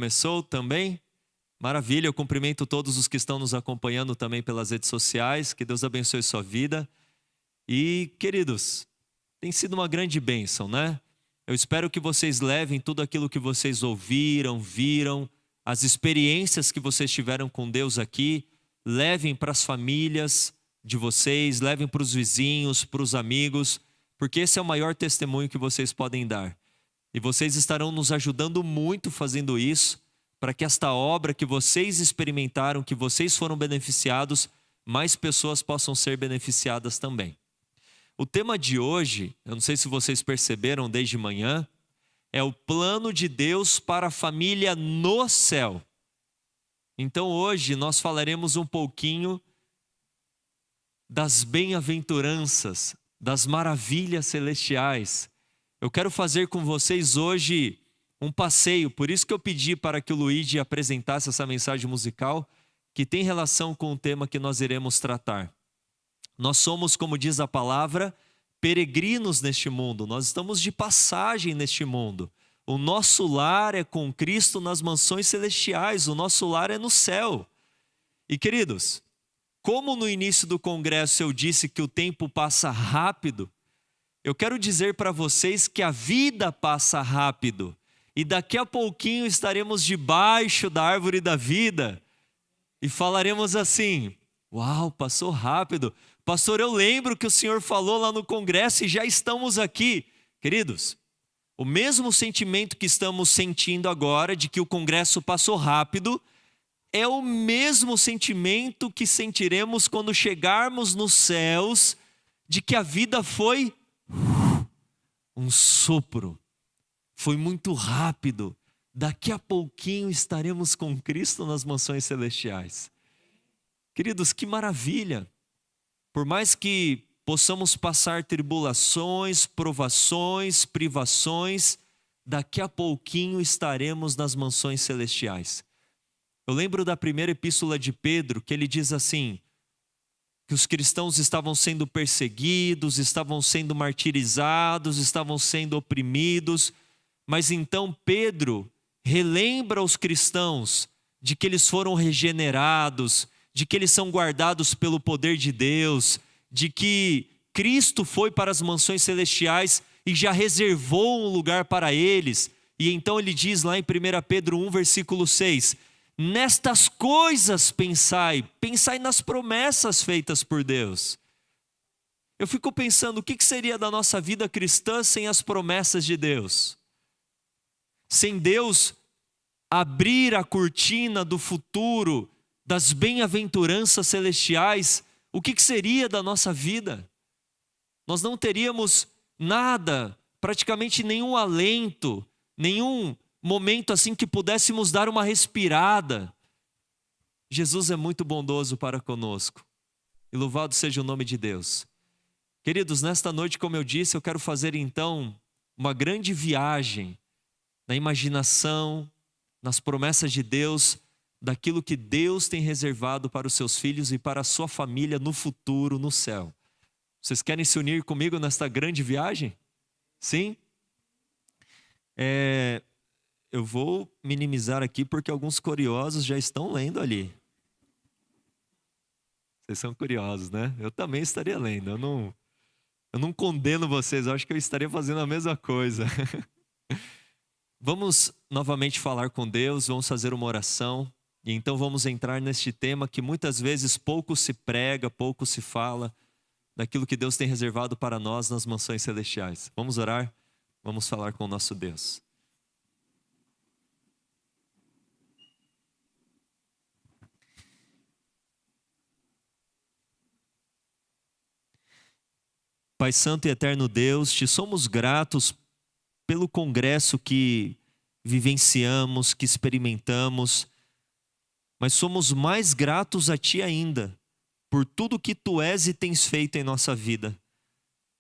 começou também? Maravilha, eu cumprimento todos os que estão nos acompanhando também pelas redes sociais. Que Deus abençoe sua vida. E, queridos, tem sido uma grande bênção, né? Eu espero que vocês levem tudo aquilo que vocês ouviram, viram, as experiências que vocês tiveram com Deus aqui, levem para as famílias de vocês, levem para os vizinhos, para os amigos, porque esse é o maior testemunho que vocês podem dar. E vocês estarão nos ajudando muito fazendo isso, para que esta obra que vocês experimentaram, que vocês foram beneficiados, mais pessoas possam ser beneficiadas também. O tema de hoje, eu não sei se vocês perceberam desde manhã, é o plano de Deus para a família no céu. Então hoje nós falaremos um pouquinho das bem-aventuranças, das maravilhas celestiais. Eu quero fazer com vocês hoje um passeio, por isso que eu pedi para que o Luigi apresentasse essa mensagem musical, que tem relação com o tema que nós iremos tratar. Nós somos, como diz a palavra, peregrinos neste mundo, nós estamos de passagem neste mundo. O nosso lar é com Cristo nas mansões celestiais, o nosso lar é no céu. E queridos, como no início do congresso eu disse que o tempo passa rápido, eu quero dizer para vocês que a vida passa rápido. E daqui a pouquinho estaremos debaixo da árvore da vida e falaremos assim: uau, passou rápido. Pastor, eu lembro que o senhor falou lá no congresso e já estamos aqui. Queridos, o mesmo sentimento que estamos sentindo agora de que o congresso passou rápido é o mesmo sentimento que sentiremos quando chegarmos nos céus, de que a vida foi um sopro, foi muito rápido. Daqui a pouquinho estaremos com Cristo nas mansões celestiais. Queridos, que maravilha! Por mais que possamos passar tribulações, provações, privações, daqui a pouquinho estaremos nas mansões celestiais. Eu lembro da primeira epístola de Pedro, que ele diz assim, que os cristãos estavam sendo perseguidos, estavam sendo martirizados, estavam sendo oprimidos, mas então Pedro relembra os cristãos de que eles foram regenerados, de que eles são guardados pelo poder de Deus, de que Cristo foi para as mansões celestiais e já reservou um lugar para eles. E então ele diz lá em 1 Pedro 1, versículo 6, nestas coisas pensai nas promessas feitas por Deus. Eu fico pensando, o que seria da nossa vida cristã sem as promessas de Deus? Sem Deus abrir a cortina do futuro, das bem-aventuranças celestiais, o que seria da nossa vida? Nós não teríamos nada, praticamente nenhum alento, nenhum momento assim que pudéssemos dar uma respirada. Jesus é muito bondoso para conosco. E louvado seja o nome de Deus. Queridos, nesta noite, como eu disse, eu quero fazer então uma grande viagem na imaginação, nas promessas de Deus, daquilo que Deus tem reservado para os seus filhos e para a sua família no futuro, no céu. Vocês querem se unir comigo nesta grande viagem? Sim? Eu vou minimizar aqui porque alguns curiosos já estão lendo ali. Vocês são curiosos, né? Eu também estaria lendo. Eu não condeno vocês, eu acho que eu estaria fazendo a mesma coisa. Vamos novamente falar com Deus, vamos fazer uma oração. E então vamos entrar neste tema que muitas vezes pouco se prega, pouco se fala, daquilo que Deus tem reservado para nós nas mansões celestiais. Vamos orar? Vamos falar com o nosso Deus. Pai Santo e Eterno Deus, te somos gratos pelo congresso que vivenciamos, que experimentamos, mas somos mais gratos a Ti ainda, por tudo que Tu és e tens feito em nossa vida.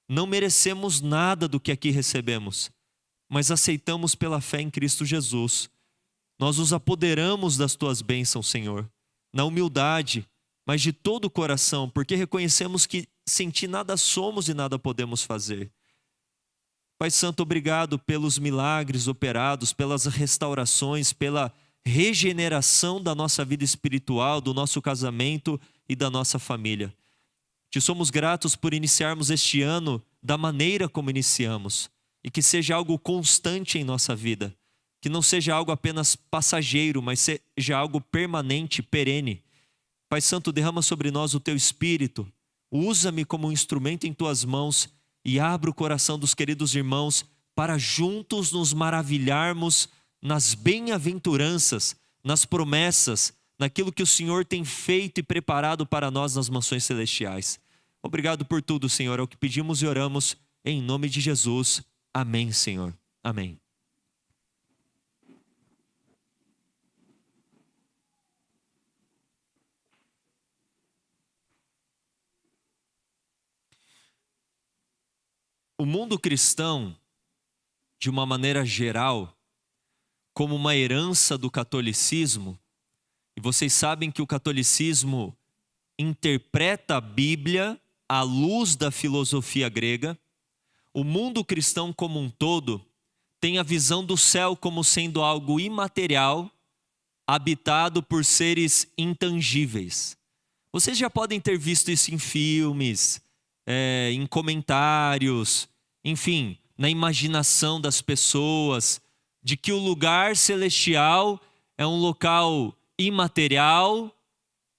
Não merecemos nada do que aqui recebemos, mas aceitamos pela fé em Cristo Jesus. Nós nos apoderamos das Tuas bênçãos, Senhor, na humildade, mas de todo o coração, porque reconhecemos que sem Ti nada somos e nada podemos fazer. Pai Santo, obrigado pelos milagres operados, pelas restaurações, pela regeneração da nossa vida espiritual, do nosso casamento e da nossa família. Te somos gratos por iniciarmos este ano da maneira como iniciamos e que seja algo constante em nossa vida, que não seja algo apenas passageiro, mas seja algo permanente, perene. Pai Santo, derrama sobre nós o Teu Espírito, usa-me como um instrumento em Tuas mãos e abra o coração dos queridos irmãos para juntos nos maravilharmos nas bem-aventuranças, nas promessas, naquilo que o Senhor tem feito e preparado para nós nas mansões celestiais. Obrigado por tudo, Senhor, é o que pedimos e oramos em nome de Jesus. Amém, Senhor. Amém. O mundo cristão, de uma maneira geral, como uma herança do catolicismo, e vocês sabem que o catolicismo interpreta a Bíblia à luz da filosofia grega, o mundo cristão como um todo tem a visão do céu como sendo algo imaterial, habitado por seres intangíveis. Vocês já podem ter visto isso em filmes, em comentários, enfim, na imaginação das pessoas, de que o lugar celestial é um local imaterial,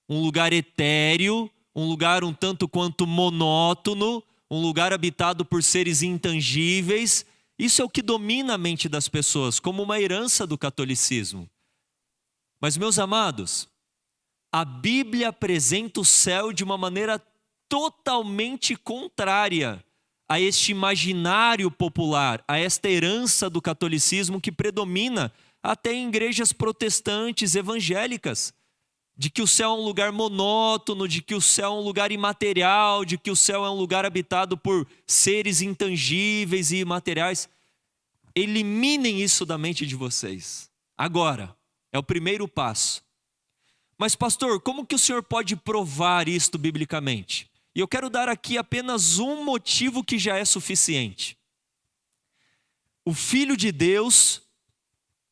um lugar etéreo, um lugar um tanto quanto monótono, um lugar habitado por seres intangíveis. Isso é o que domina a mente das pessoas, como uma herança do catolicismo. Mas, meus amados, a Bíblia apresenta o céu de uma maneira totalmente contrária a este imaginário popular, a esta herança do catolicismo que predomina até em igrejas protestantes evangélicas, de que o céu é um lugar monótono, de que o céu é um lugar imaterial, de que o céu é um lugar habitado por seres intangíveis e imateriais. Eliminem isso da mente de vocês. Agora, é o primeiro passo. Mas pastor, como que o senhor pode provar isto biblicamente? E eu quero dar aqui apenas um motivo que já é suficiente. O Filho de Deus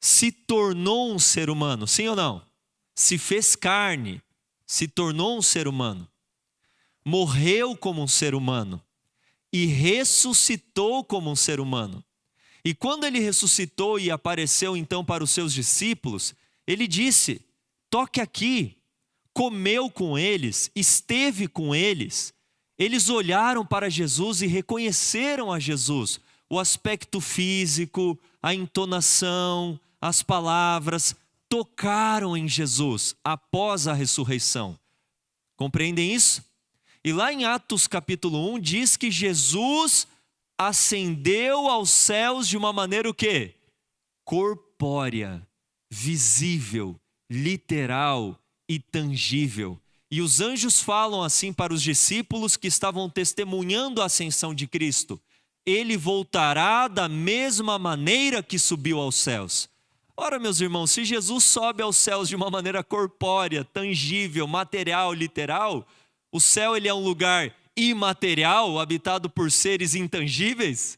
se tornou um ser humano, sim ou não? Se fez carne, se tornou um ser humano. Morreu como um ser humano e ressuscitou como um ser humano. E quando ele ressuscitou e apareceu então para os seus discípulos, ele disse: toque aqui. Comeu com eles, esteve com eles. Eles olharam para Jesus e reconheceram a Jesus. O aspecto físico, a entonação, as palavras, tocaram em Jesus após a ressurreição. Compreendem isso? E lá em Atos capítulo 1 diz que Jesus ascendeu aos céus de uma maneira o quê? Corpórea, visível, literal e tangível. E os anjos falam assim para os discípulos que estavam testemunhando a ascensão de Cristo: ele voltará da mesma maneira que subiu aos céus. Ora, meus irmãos, se Jesus sobe aos céus de uma maneira corpórea, tangível, material, literal, o céu ele é um lugar imaterial, habitado por seres intangíveis?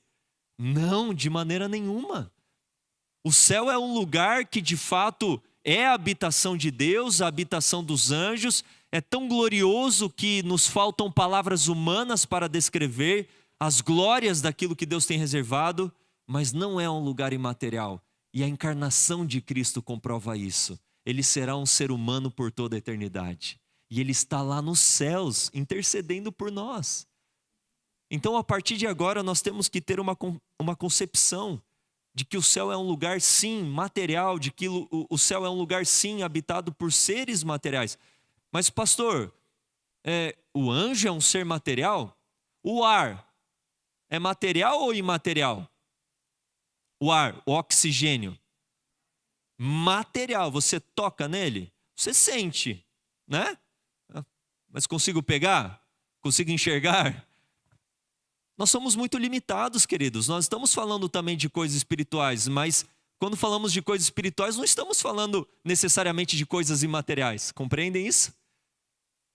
Não, de maneira nenhuma. O céu é um lugar que de fato é a habitação de Deus, a habitação dos anjos. É tão glorioso que nos faltam palavras humanas para descrever as glórias daquilo que Deus tem reservado, mas não é um lugar imaterial. E a encarnação de Cristo comprova isso. Ele será um ser humano por toda a eternidade. E Ele está lá nos céus, intercedendo por nós. Então, a partir de agora, nós temos que ter uma concepção de que o céu é um lugar, sim, material, de que o céu é um lugar, sim, habitado por seres materiais. Mas, pastor, o anjo é um ser material? O ar é material ou imaterial? O ar, o oxigênio. Material, você toca nele, você sente, né? Mas consigo pegar? Consigo enxergar? Nós somos muito limitados, queridos. Nós estamos falando também de coisas espirituais, mas quando falamos de coisas espirituais, não estamos falando necessariamente de coisas imateriais. Compreendem isso?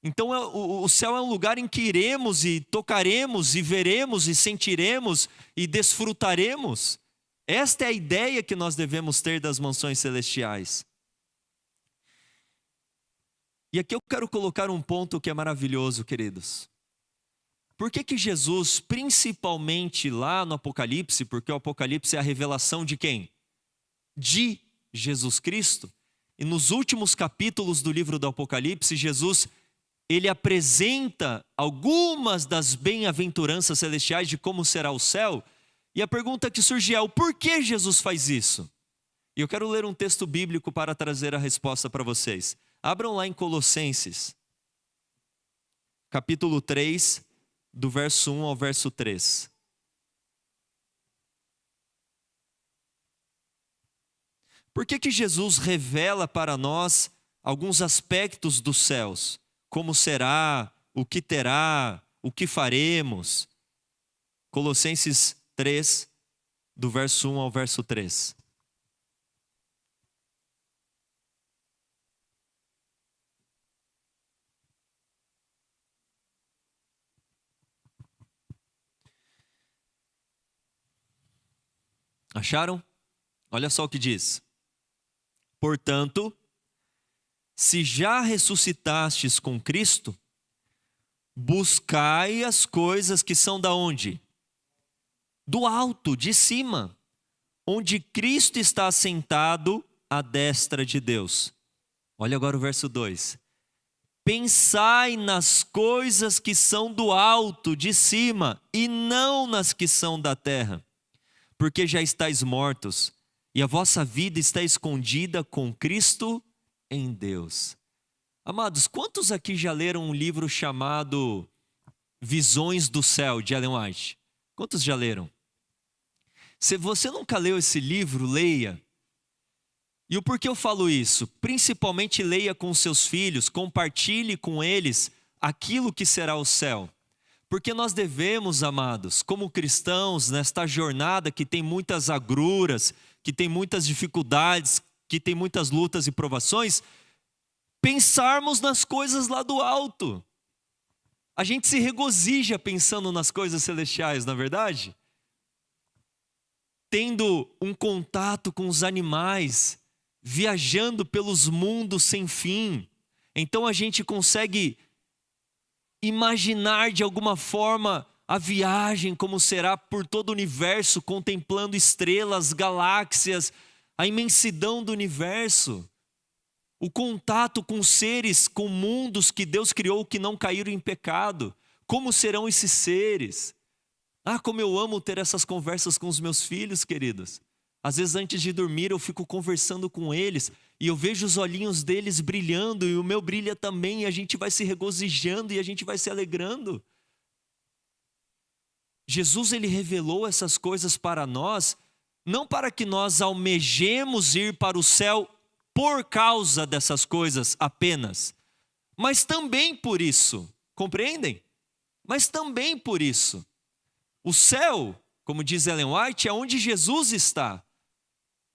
Então o céu é um lugar em que iremos e tocaremos e veremos e sentiremos e desfrutaremos. Esta é a ideia que nós devemos ter das mansões celestiais. E aqui eu quero colocar um ponto que é maravilhoso, queridos. Por que que Jesus, principalmente lá no Apocalipse, porque o Apocalipse é a revelação de quem? De Jesus Cristo. E nos últimos capítulos do livro do Apocalipse, Jesus, ele apresenta algumas das bem-aventuranças celestiais de como será o céu. E a pergunta que surge é: o porquê Jesus faz isso? E eu quero ler um texto bíblico para trazer a resposta para vocês. Abram lá em Colossenses, capítulo 3, do verso 1 ao verso 3. Por que que Jesus revela para nós alguns aspectos dos céus? Como será, o que terá, o que faremos? Colossenses 3, do verso 1 ao verso 3. Acharam? Olha só o que diz. Portanto, se já ressuscitastes com Cristo, buscai as coisas que são da onde? Do alto, de cima, onde Cristo está assentado à destra de Deus. Olha agora o verso 2. Pensai nas coisas que são do alto, de cima, e não nas que são da terra, porque já estáis mortos, e a vossa vida está escondida com Cristo em Deus. Amados, quantos aqui já leram um livro chamado Visões do Céu, de Ellen White? Quantos já leram? Se você nunca leu esse livro, leia. E o porquê eu falo isso? Principalmente leia com seus filhos, compartilhe com eles aquilo que será o céu. Porque nós devemos, amados, como cristãos, nesta jornada que tem muitas agruras, que tem muitas dificuldades, que tem muitas lutas e provações, pensarmos nas coisas lá do alto. A gente se regozija pensando nas coisas celestiais, não é verdade? Tendo um contato com os animais, viajando pelos mundos sem fim. Então a gente consegue imaginar de alguma forma a viagem como será por todo o universo, contemplando estrelas, galáxias, a imensidão do universo. O contato com seres, com mundos que Deus criou que não caíram em pecado. Como serão esses seres? Ah, como eu amo ter essas conversas com os meus filhos, queridos. Às vezes antes de dormir eu fico conversando com eles e eu vejo os olhinhos deles brilhando e o meu brilha também, e a gente vai se regozijando e a gente vai se alegrando. Jesus, ele revelou essas coisas para nós, não para que nós almejemos ir para o céu por causa dessas coisas apenas, mas também por isso, compreendem? Mas também por isso. O céu, como diz Ellen White, é onde Jesus está.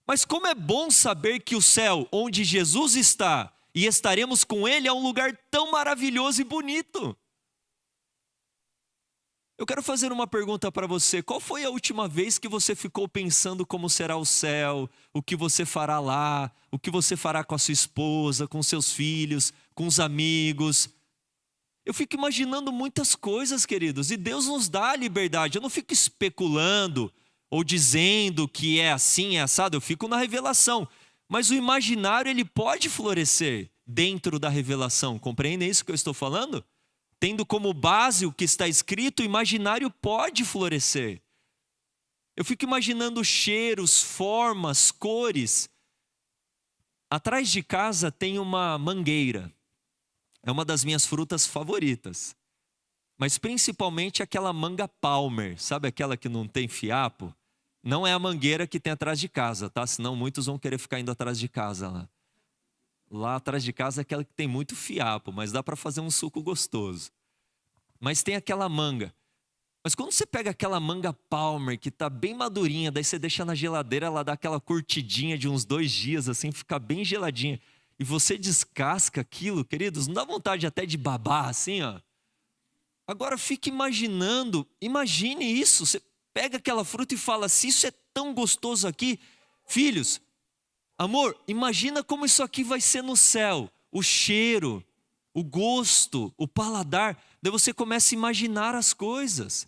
Mas como é bom saber que o céu, onde Jesus está, e estaremos com Ele, é um lugar tão maravilhoso e bonito. Eu quero fazer uma pergunta para você. Qual foi a última vez que você ficou pensando como será o céu, o que você fará lá, o que você fará com a sua esposa, com seus filhos, com os amigos? Eu fico imaginando muitas coisas, queridos, e Deus nos dá a liberdade. Eu não fico especulando ou dizendo que é assim, é assado, eu fico na revelação. Mas o imaginário, ele pode florescer dentro da revelação. Compreendem isso que eu estou falando? Tendo como base o que está escrito, o imaginário pode florescer. Eu fico imaginando cheiros, formas, cores. Atrás de casa tem uma mangueira. É uma das minhas frutas favoritas. Mas principalmente aquela manga Palmer. Sabe aquela que não tem fiapo? Não é a mangueira que tem atrás de casa, tá? Senão muitos vão querer ficar indo atrás de casa lá. Lá atrás de casa é aquela que tem muito fiapo, mas dá para fazer um suco gostoso. Mas tem aquela manga. Mas quando você pega aquela manga Palmer, que está bem madurinha, daí você deixa na geladeira, ela dá aquela curtidinha de uns 2 dias, assim, fica bem geladinha. E você descasca aquilo, queridos, não dá vontade até de babar, assim, ó. Agora fique imaginando, imagine isso. Você pega aquela fruta e fala, se isso é tão gostoso aqui, filhos, amor, imagina como isso aqui vai ser no céu. O cheiro, o gosto, o paladar. Daí você começa a imaginar as coisas.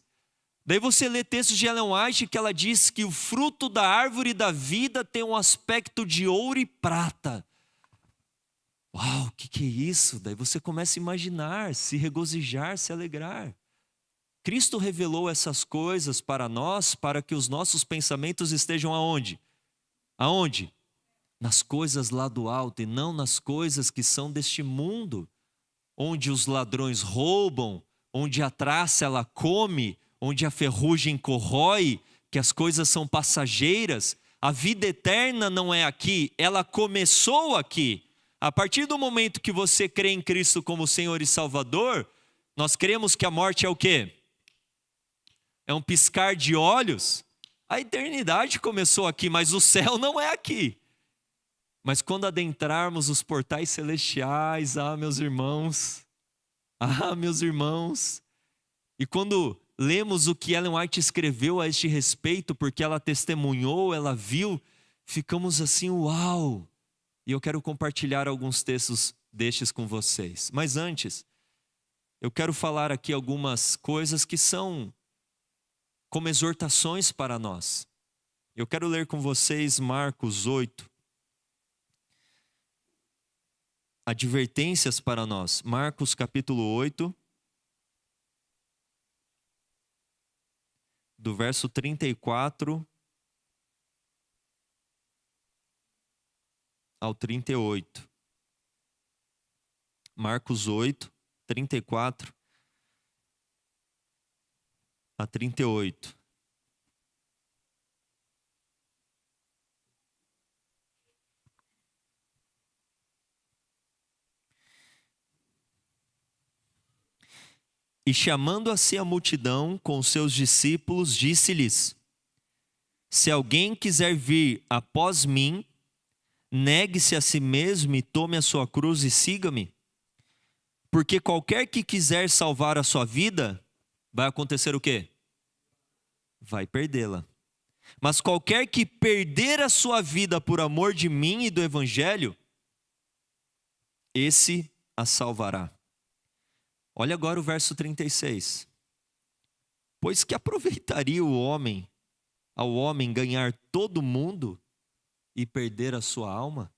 Daí você lê textos de Ellen White que ela diz que o fruto da árvore da vida tem um aspecto de ouro e prata. Uau, o que é isso? Daí você começa a imaginar, se regozijar, se alegrar. Cristo revelou essas coisas para nós, para que os nossos pensamentos estejam aonde? Aonde? Nas coisas lá do alto e não nas coisas que são deste mundo, onde os ladrões roubam, onde a traça ela come, onde a ferrugem corrói, que as coisas são passageiras. A vida eterna não é aqui, ela começou aqui. A partir do momento que você crê em Cristo como Senhor e Salvador, nós cremos que a morte é o quê? É um piscar de olhos. A eternidade começou aqui, mas o céu não é aqui. Mas quando adentrarmos os portais celestiais, meus irmãos, e quando lemos o que Ellen White escreveu a este respeito, porque ela testemunhou, ela viu, ficamos assim, uau! E eu quero compartilhar alguns textos destes com vocês. Mas antes, eu quero falar aqui algumas coisas que são como exortações para nós. Eu quero ler com vocês Marcos 8. Advertências para nós. Marcos capítulo 8, do verso 34 ao 38. Marcos 8, 34 a 38. E chamando a si a multidão com os seus discípulos, disse-lhes: se alguém quiser vir após mim, negue-se a si mesmo e tome a sua cruz e siga-me. Porque qualquer que quiser salvar a sua vida, vai acontecer o quê? Vai perdê-la. Mas qualquer que perder a sua vida por amor de mim e do evangelho, esse a salvará. Olha agora o verso 36. Pois que aproveitaria ao homem ganhar todo o mundo e perder a sua alma?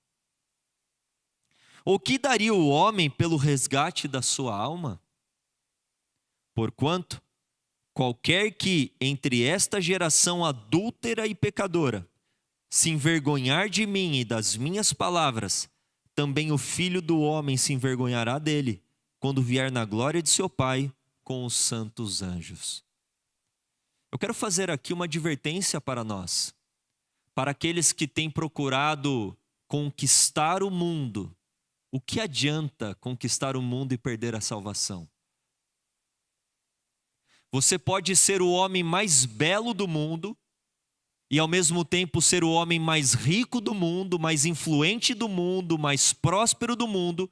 Ou que daria o homem pelo resgate da sua alma? Porquanto, qualquer que entre esta geração adúltera e pecadora se envergonhar de mim e das minhas palavras, também o Filho do Homem se envergonhará dele, quando vier na glória de seu Pai com os santos anjos. Eu quero fazer aqui uma advertência para nós, para aqueles que têm procurado conquistar o mundo. O que adianta conquistar o mundo e perder a salvação? Você pode ser o homem mais belo do mundo e ao mesmo tempo ser o homem mais rico do mundo, mais influente do mundo, mais próspero do mundo,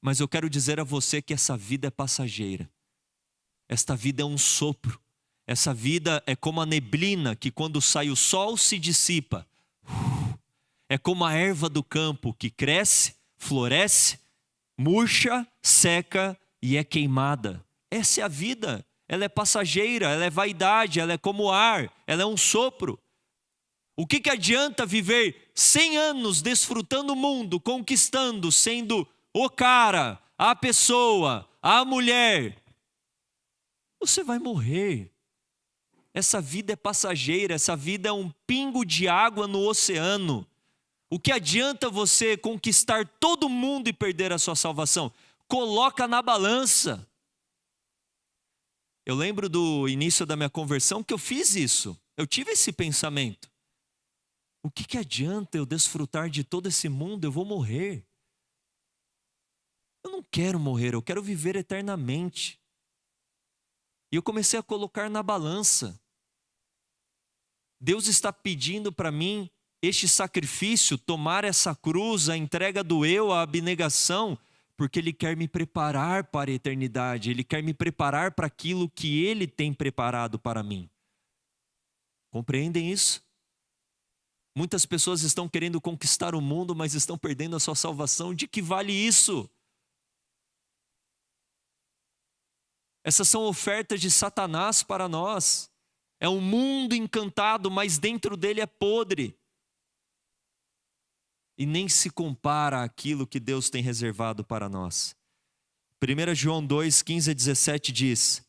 mas eu quero dizer a você que essa vida é passageira. Esta vida é um sopro. Essa vida é como a neblina que quando sai o sol se dissipa. É como a erva do campo que cresce, floresce, murcha, seca e é queimada. Essa é a vida. Ela é passageira, ela é vaidade, ela é como ar, ela é um sopro. O que adianta viver 100 anos desfrutando o mundo, conquistando, sendo o cara, a pessoa, a mulher? Você vai morrer. Essa vida é passageira, essa vida é um pingo de água no oceano. O que adianta você conquistar todo mundo e perder a sua salvação? Coloca na balança. Eu lembro do início da minha conversão que eu fiz isso. Eu tive esse pensamento. O que adianta eu desfrutar de todo esse mundo? Eu vou morrer. Eu não quero morrer, eu quero viver eternamente. E eu comecei a colocar na balança. Deus está pedindo para mim este sacrifício, tomar essa cruz, a entrega do eu, a abnegação, porque Ele quer me preparar para a eternidade, Ele quer me preparar para aquilo que Ele tem preparado para mim. Compreendem isso? Muitas pessoas estão querendo conquistar o mundo, mas estão perdendo a sua salvação. De que vale isso? Essas são ofertas de Satanás para nós. É um mundo encantado, mas dentro dele é podre. E nem se compara àquilo que Deus tem reservado para nós. 1 João 2, 15 a 17 diz: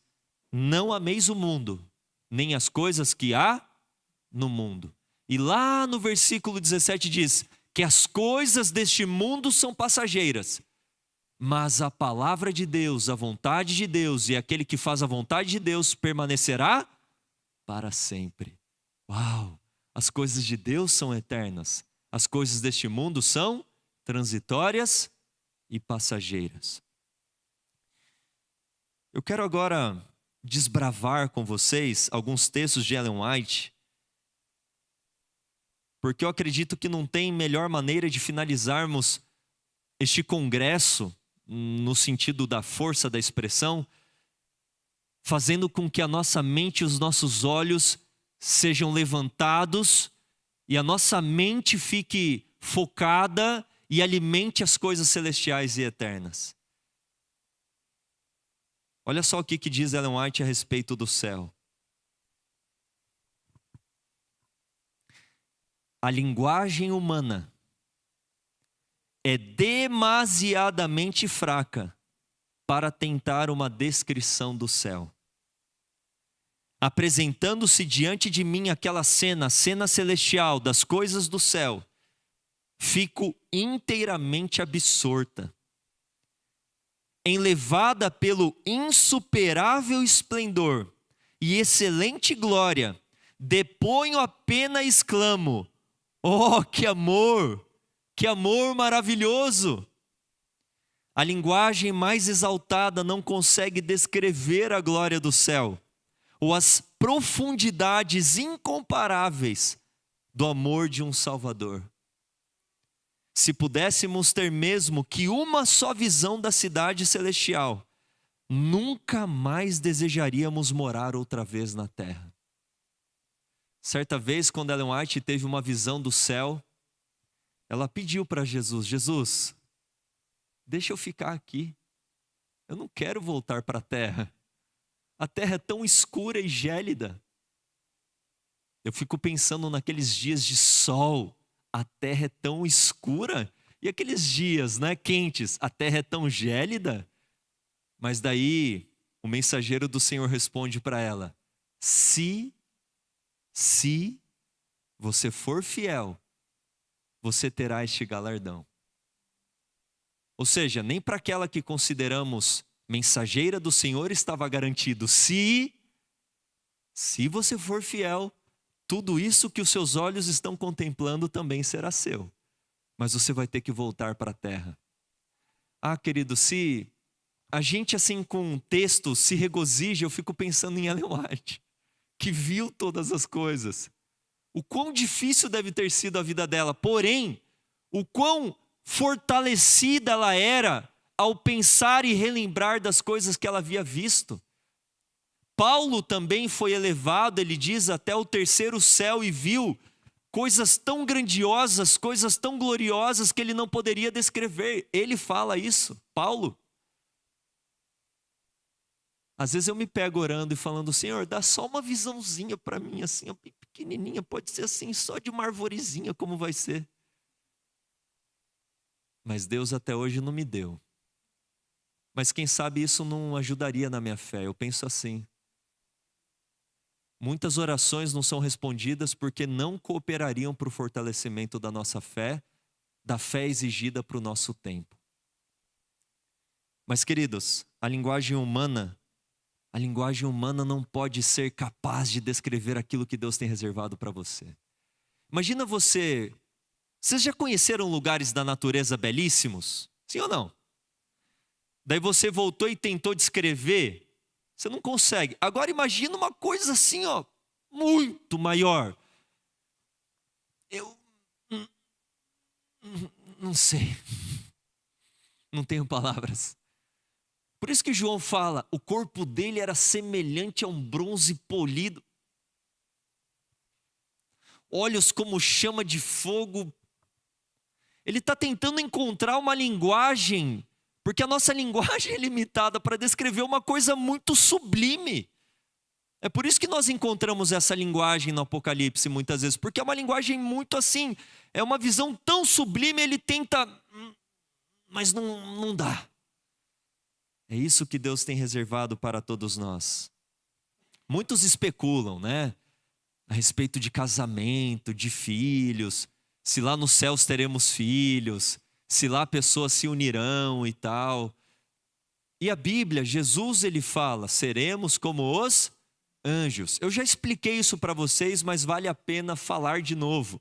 não ameis o mundo, nem as coisas que há no mundo. E lá no versículo 17 diz que as coisas deste mundo são passageiras, mas a palavra de Deus, a vontade de Deus e aquele que faz a vontade de Deus permanecerá para sempre. Uau! As coisas de Deus são eternas. As coisas deste mundo são transitórias e passageiras. Eu quero agora desbravar com vocês alguns textos de Ellen White, porque eu acredito que não tem melhor maneira de finalizarmos este congresso, no sentido da força da expressão, fazendo com que a nossa mente e os nossos olhos sejam levantados e a nossa mente fique focada e alimente as coisas celestiais e eternas. Olha só o que diz Ellen White a respeito do céu. A linguagem humana é demasiadamente fraca para tentar uma descrição do céu. Apresentando-se diante de mim aquela cena, a cena celestial das coisas do céu, fico inteiramente absorta. Enlevada pelo insuperável esplendor e excelente glória, deponho a pena e exclamo: oh, que amor maravilhoso! A linguagem mais exaltada não consegue descrever a glória do céu, ou as profundidades incomparáveis do amor de um Salvador. Se pudéssemos ter mesmo que uma só visão da cidade celestial, nunca mais desejaríamos morar outra vez na terra. Certa vez, quando Ellen White teve uma visão do céu, ela pediu para Jesus: Jesus, deixa eu ficar aqui. Eu não quero voltar para a terra. A terra é tão escura e gélida. Eu fico pensando naqueles dias de sol. A terra é tão escura. E aqueles dias, quentes, a terra é tão gélida. Mas daí o mensageiro do Senhor responde para ela: se você for fiel, você terá este galardão. Ou seja, nem para aquela que consideramos mensageira do Senhor estava garantido. Se você for fiel, tudo isso que os seus olhos estão contemplando também será seu. Mas você vai ter que voltar para a terra. Ah, querido, se a gente assim com um texto se regozija, eu fico pensando em Ellen White, que viu todas as coisas. O quão difícil deve ter sido a vida dela, porém, o quão fortalecida ela era ao pensar e relembrar das coisas que ela havia visto. Paulo também foi elevado, ele diz, até o terceiro céu e viu coisas tão grandiosas, coisas tão gloriosas que ele não poderia descrever. Ele fala isso, Paulo. Às vezes eu me pego orando e falando: Senhor, dá só uma visãozinha para mim, assim, pequenininha, pode ser assim, só de uma arvorezinha, como vai ser? Mas Deus até hoje não me deu. Mas quem sabe isso não ajudaria na minha fé. Eu penso assim: muitas orações não são respondidas porque não cooperariam para o fortalecimento da nossa fé, da fé exigida para o nosso tempo. Mas, queridos, a linguagem humana não pode ser capaz de descrever aquilo que Deus tem reservado para você. Imagina vocês já conheceram lugares da natureza belíssimos? Sim ou não? Daí você voltou e tentou descrever, você não consegue. Agora imagina uma coisa assim, muito maior. Eu não sei. Não tenho palavras. Por isso que João fala, o corpo dele era semelhante a um bronze polido. Olhos como chama de fogo. Ele está tentando encontrar uma linguagem Porque a nossa linguagem é limitada para descrever uma coisa muito sublime. É por isso que nós encontramos essa linguagem no Apocalipse muitas vezes, porque é uma linguagem muito assim, é uma visão tão sublime, ele tenta, mas não dá. É isso que Deus tem reservado para todos nós. Muitos especulam, né? A respeito de casamento, de filhos, se lá nos céus teremos filhos, se lá pessoas se unirão e tal. E a Bíblia, Jesus, ele fala, seremos como os anjos. Eu já expliquei isso para vocês, mas vale a pena falar de novo.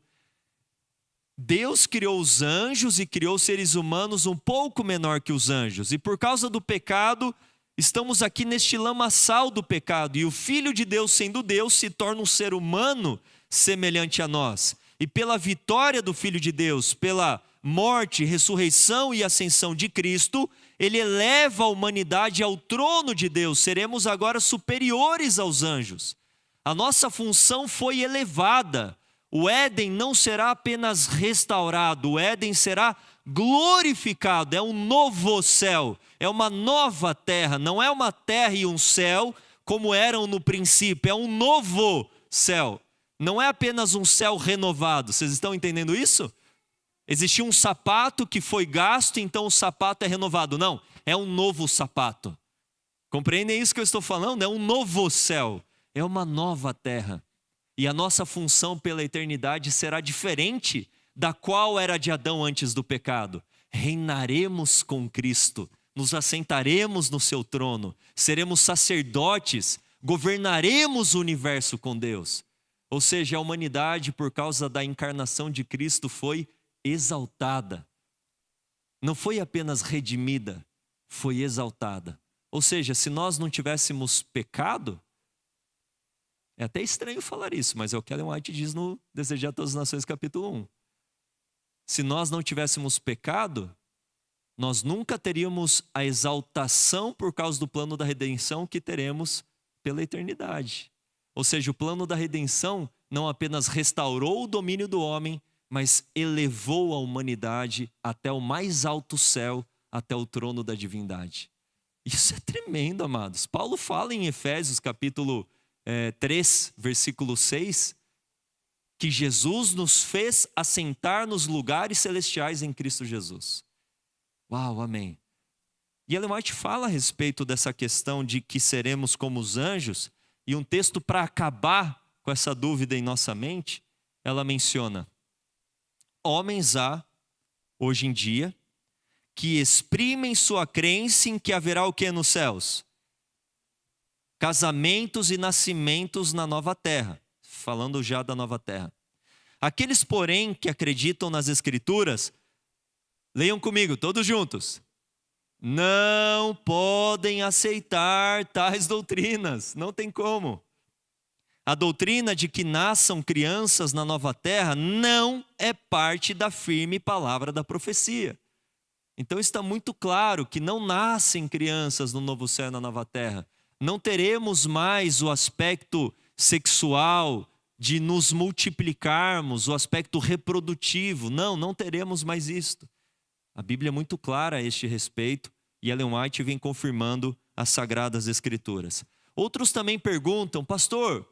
Deus criou os anjos e criou seres humanos um pouco menor que os anjos. E por causa do pecado, estamos aqui neste lamaçal do pecado. E o Filho de Deus, sendo Deus, se torna um ser humano semelhante a nós. E pela vitória do Filho de Deus, pela morte, ressurreição e ascensão de Cristo, ele eleva a humanidade ao trono de Deus. Seremos agora superiores aos anjos. A nossa função foi elevada. O Éden não será apenas restaurado, o Éden será glorificado. É um novo céu, é uma nova terra. Não é uma terra e um céu como eram no princípio, é um novo céu. Não é apenas um céu renovado. Vocês estão entendendo isso? Existia um sapato que foi gasto, então o sapato é renovado. Não, é um novo sapato. Compreendem isso que eu estou falando? É um novo céu, é uma nova terra. E a nossa função pela eternidade será diferente da qual era de Adão antes do pecado. Reinaremos com Cristo, nos assentaremos no seu trono, seremos sacerdotes, governaremos o universo com Deus. Ou seja, a humanidade, por causa da encarnação de Cristo, foi exaltada. Não foi apenas redimida, foi exaltada. Ou seja, se nós não tivéssemos pecado, é até estranho falar isso, mas é o que Ellen White diz no Desejar Todas as Nações, capítulo 1. Se nós não tivéssemos pecado, nós nunca teríamos a exaltação por causa do plano da redenção que teremos pela eternidade. Ou seja, o plano da redenção não apenas restaurou o domínio do homem, mas elevou a humanidade até o mais alto céu, até o trono da divindade. Isso é tremendo, amados. Paulo fala em Efésios capítulo 3, versículo 6, que Jesus nos fez assentar nos lugares celestiais em Cristo Jesus. Uau, amém. E Ellen White fala a respeito dessa questão de que seremos como os anjos, e um texto para acabar com essa dúvida em nossa mente, ela menciona: homens há, hoje em dia, que exprimem sua crença em que haverá o que nos céus? Casamentos e nascimentos na nova terra. Falando já da nova terra. Aqueles, porém, que acreditam nas Escrituras, leiam comigo, todos juntos. Não podem aceitar tais doutrinas. Não tem como. A doutrina de que nasçam crianças na nova terra não é parte da firme palavra da profecia. Então está muito claro que não nascem crianças no novo céu e na nova terra. Não teremos mais o aspecto sexual de nos multiplicarmos, o aspecto reprodutivo. Não teremos mais isto. A Bíblia é muito clara a este respeito e Ellen White vem confirmando as Sagradas Escrituras. Outros também perguntam: pastor,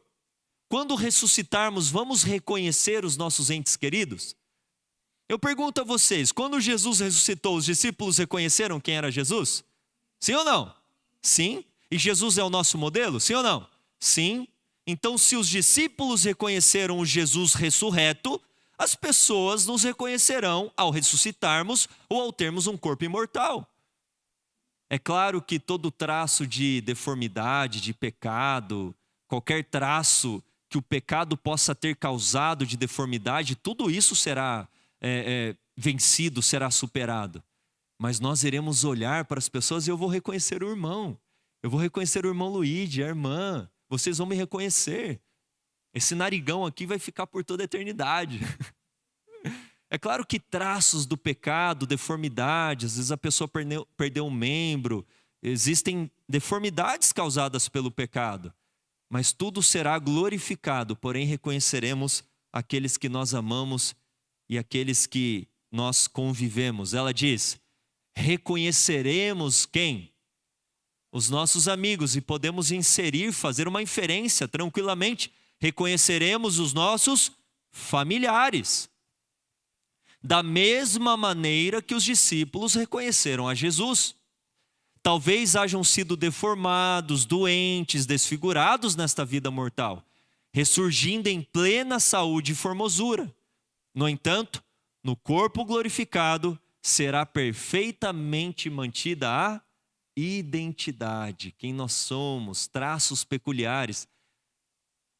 quando ressuscitarmos, vamos reconhecer os nossos entes queridos? Eu pergunto a vocês, quando Jesus ressuscitou, os discípulos reconheceram quem era Jesus? Sim ou não? Sim. E Jesus é o nosso modelo? Sim ou não? Sim. Então, se os discípulos reconheceram o Jesus ressurreto, as pessoas nos reconhecerão ao ressuscitarmos ou ao termos um corpo imortal. É claro que todo traço de deformidade, de pecado, qualquer traço que o pecado possa ter causado de deformidade, tudo isso será vencido, será superado. Mas nós iremos olhar para as pessoas e eu vou reconhecer o irmão. Eu vou reconhecer o irmão Luigi, a irmã. Vocês vão me reconhecer. Esse narigão aqui vai ficar por toda a eternidade. É claro que traços do pecado, deformidades, às vezes a pessoa perdeu um membro, existem deformidades causadas pelo pecado. Mas tudo será glorificado, porém reconheceremos aqueles que nós amamos e aqueles que nós convivemos. Ela diz: reconheceremos quem? Os nossos amigos, e podemos fazer uma inferência tranquilamente. Reconheceremos os nossos familiares. Da mesma maneira que os discípulos reconheceram a Jesus. Talvez hajam sido deformados, doentes, desfigurados nesta vida mortal, ressurgindo em plena saúde e formosura. No entanto, no corpo glorificado, será perfeitamente mantida a identidade, quem nós somos, traços peculiares.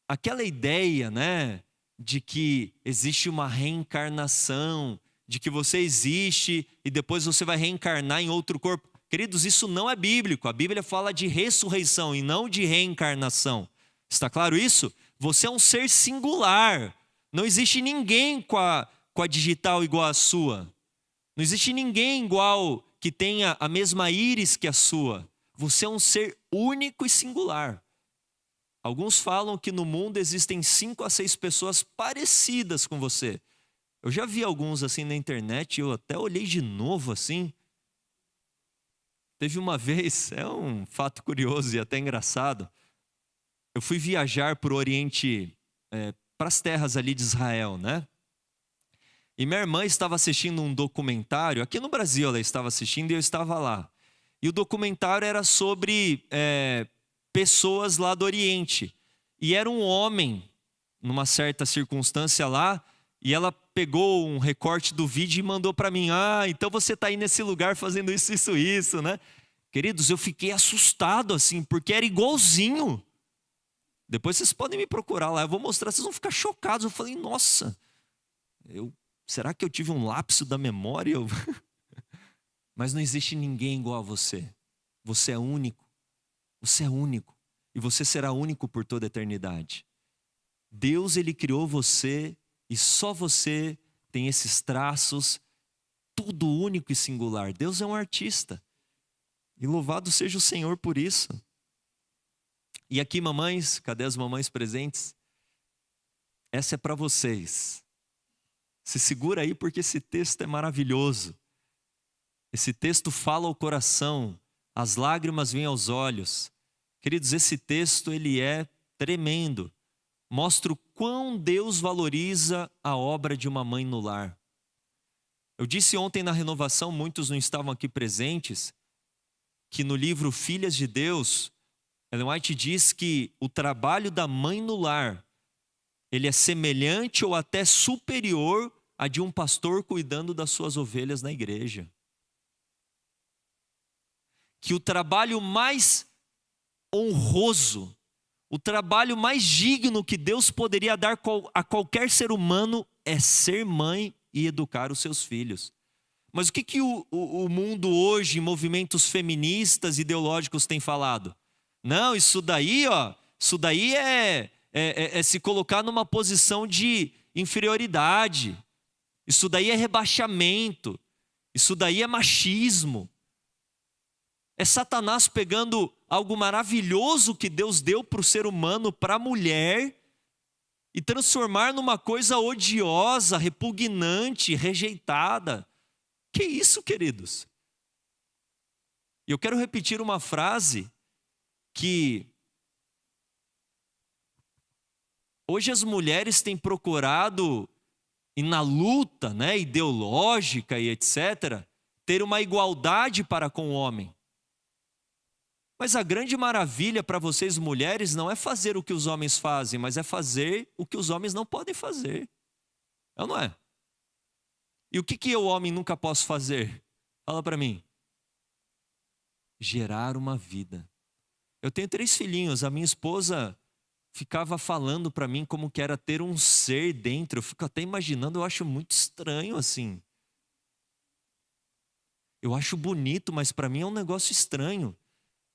Aquela ideia, né, de que existe uma reencarnação, de que você existe e depois você vai reencarnar em outro corpo. Queridos, isso não é bíblico. A Bíblia fala de ressurreição e não de reencarnação. Está claro isso? Você é um ser singular. Não existe ninguém com a digital igual à sua. Não existe ninguém igual que tenha a mesma íris que a sua. Você é um ser único e singular. Alguns falam que no mundo existem 5 a 6 pessoas parecidas com você. Eu já vi alguns assim na internet, eu até olhei de novo assim. Teve uma vez, é um fato curioso e até engraçado. Eu fui viajar para o Oriente, para as terras ali de Israel, né? E minha irmã estava assistindo um documentário, aqui no Brasil ela estava assistindo e eu estava lá. E o documentário era sobre pessoas lá do Oriente. E era um homem, numa certa circunstância lá, e ela pegou um recorte do vídeo e mandou para mim. Então você está aí nesse lugar fazendo isso, né? Queridos, eu fiquei assustado assim, porque era igualzinho. Depois vocês podem me procurar lá, eu vou mostrar, vocês vão ficar chocados. Eu falei, nossa, será que eu tive um lapso da memória? Mas não existe ninguém igual a você. Você é único. Você é único. E você será único por toda a eternidade. Deus, Ele criou você e só você tem esses traços, tudo único e singular. Deus é um artista. E louvado seja o Senhor por isso. E aqui, mamães, cadê as mamães presentes? Essa é para vocês. Se segura aí porque esse texto é maravilhoso. Esse texto fala ao coração, as lágrimas vêm aos olhos. Queridos, esse texto ele é tremendo. Mostra o quão Deus valoriza a obra de uma mãe no lar. Eu disse ontem na renovação, muitos não estavam aqui presentes, que no livro Filhas de Deus, Ellen White diz que o trabalho da mãe no lar, ele é semelhante ou até superior a de um pastor cuidando das suas ovelhas na igreja. Que o trabalho mais honroso, o trabalho mais digno que Deus poderia dar a qualquer ser humano é ser mãe e educar os seus filhos. Mas o que o mundo hoje, movimentos feministas, ideológicos tem falado? Não, isso daí é se colocar numa posição de inferioridade. Isso daí é rebaixamento. Isso daí é machismo. É Satanás pegando algo maravilhoso que Deus deu para o ser humano, para a mulher, e transformar numa coisa odiosa, repugnante, rejeitada. Que isso, queridos? E eu quero repetir uma frase que hoje as mulheres têm procurado, e na luta, né, ideológica e etc., ter uma igualdade para com o homem. Mas a grande maravilha para vocês mulheres não é fazer o que os homens fazem, mas é fazer o que os homens não podem fazer. É ou não é? E o que eu, homem, nunca posso fazer? Fala para mim. Gerar uma vida. Eu tenho 3 filhinhos, a minha esposa ficava falando para mim como que era ter um ser dentro. Eu fico até imaginando, eu acho muito estranho assim. Eu acho bonito, mas para mim é um negócio estranho.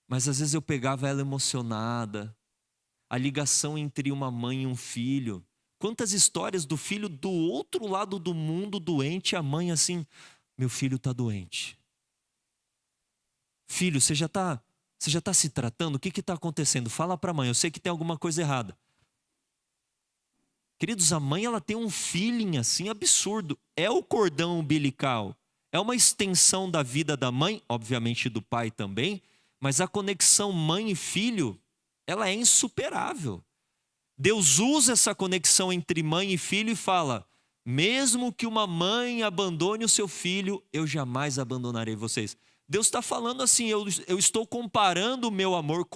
Mas às vezes eu pegava ela emocionada. A ligação entre uma mãe e um filho. Quantas histórias do filho do outro lado do mundo doente, a mãe assim, meu filho está doente. Filho, você já está se tratando? O que está acontecendo? Fala para a mãe, eu sei que tem alguma coisa errada. Queridos, a mãe ela tem um feeling assim absurdo. É o cordão umbilical. é uma extensão da vida da mãe, obviamente do pai também, mas a conexão mãe e filho, ela é insuperável. Deus usa essa conexão entre mãe e filho e fala: mesmo que uma mãe abandone o seu filho, eu jamais abandonarei vocês. Deus está falando assim, eu estou comparando o meu amor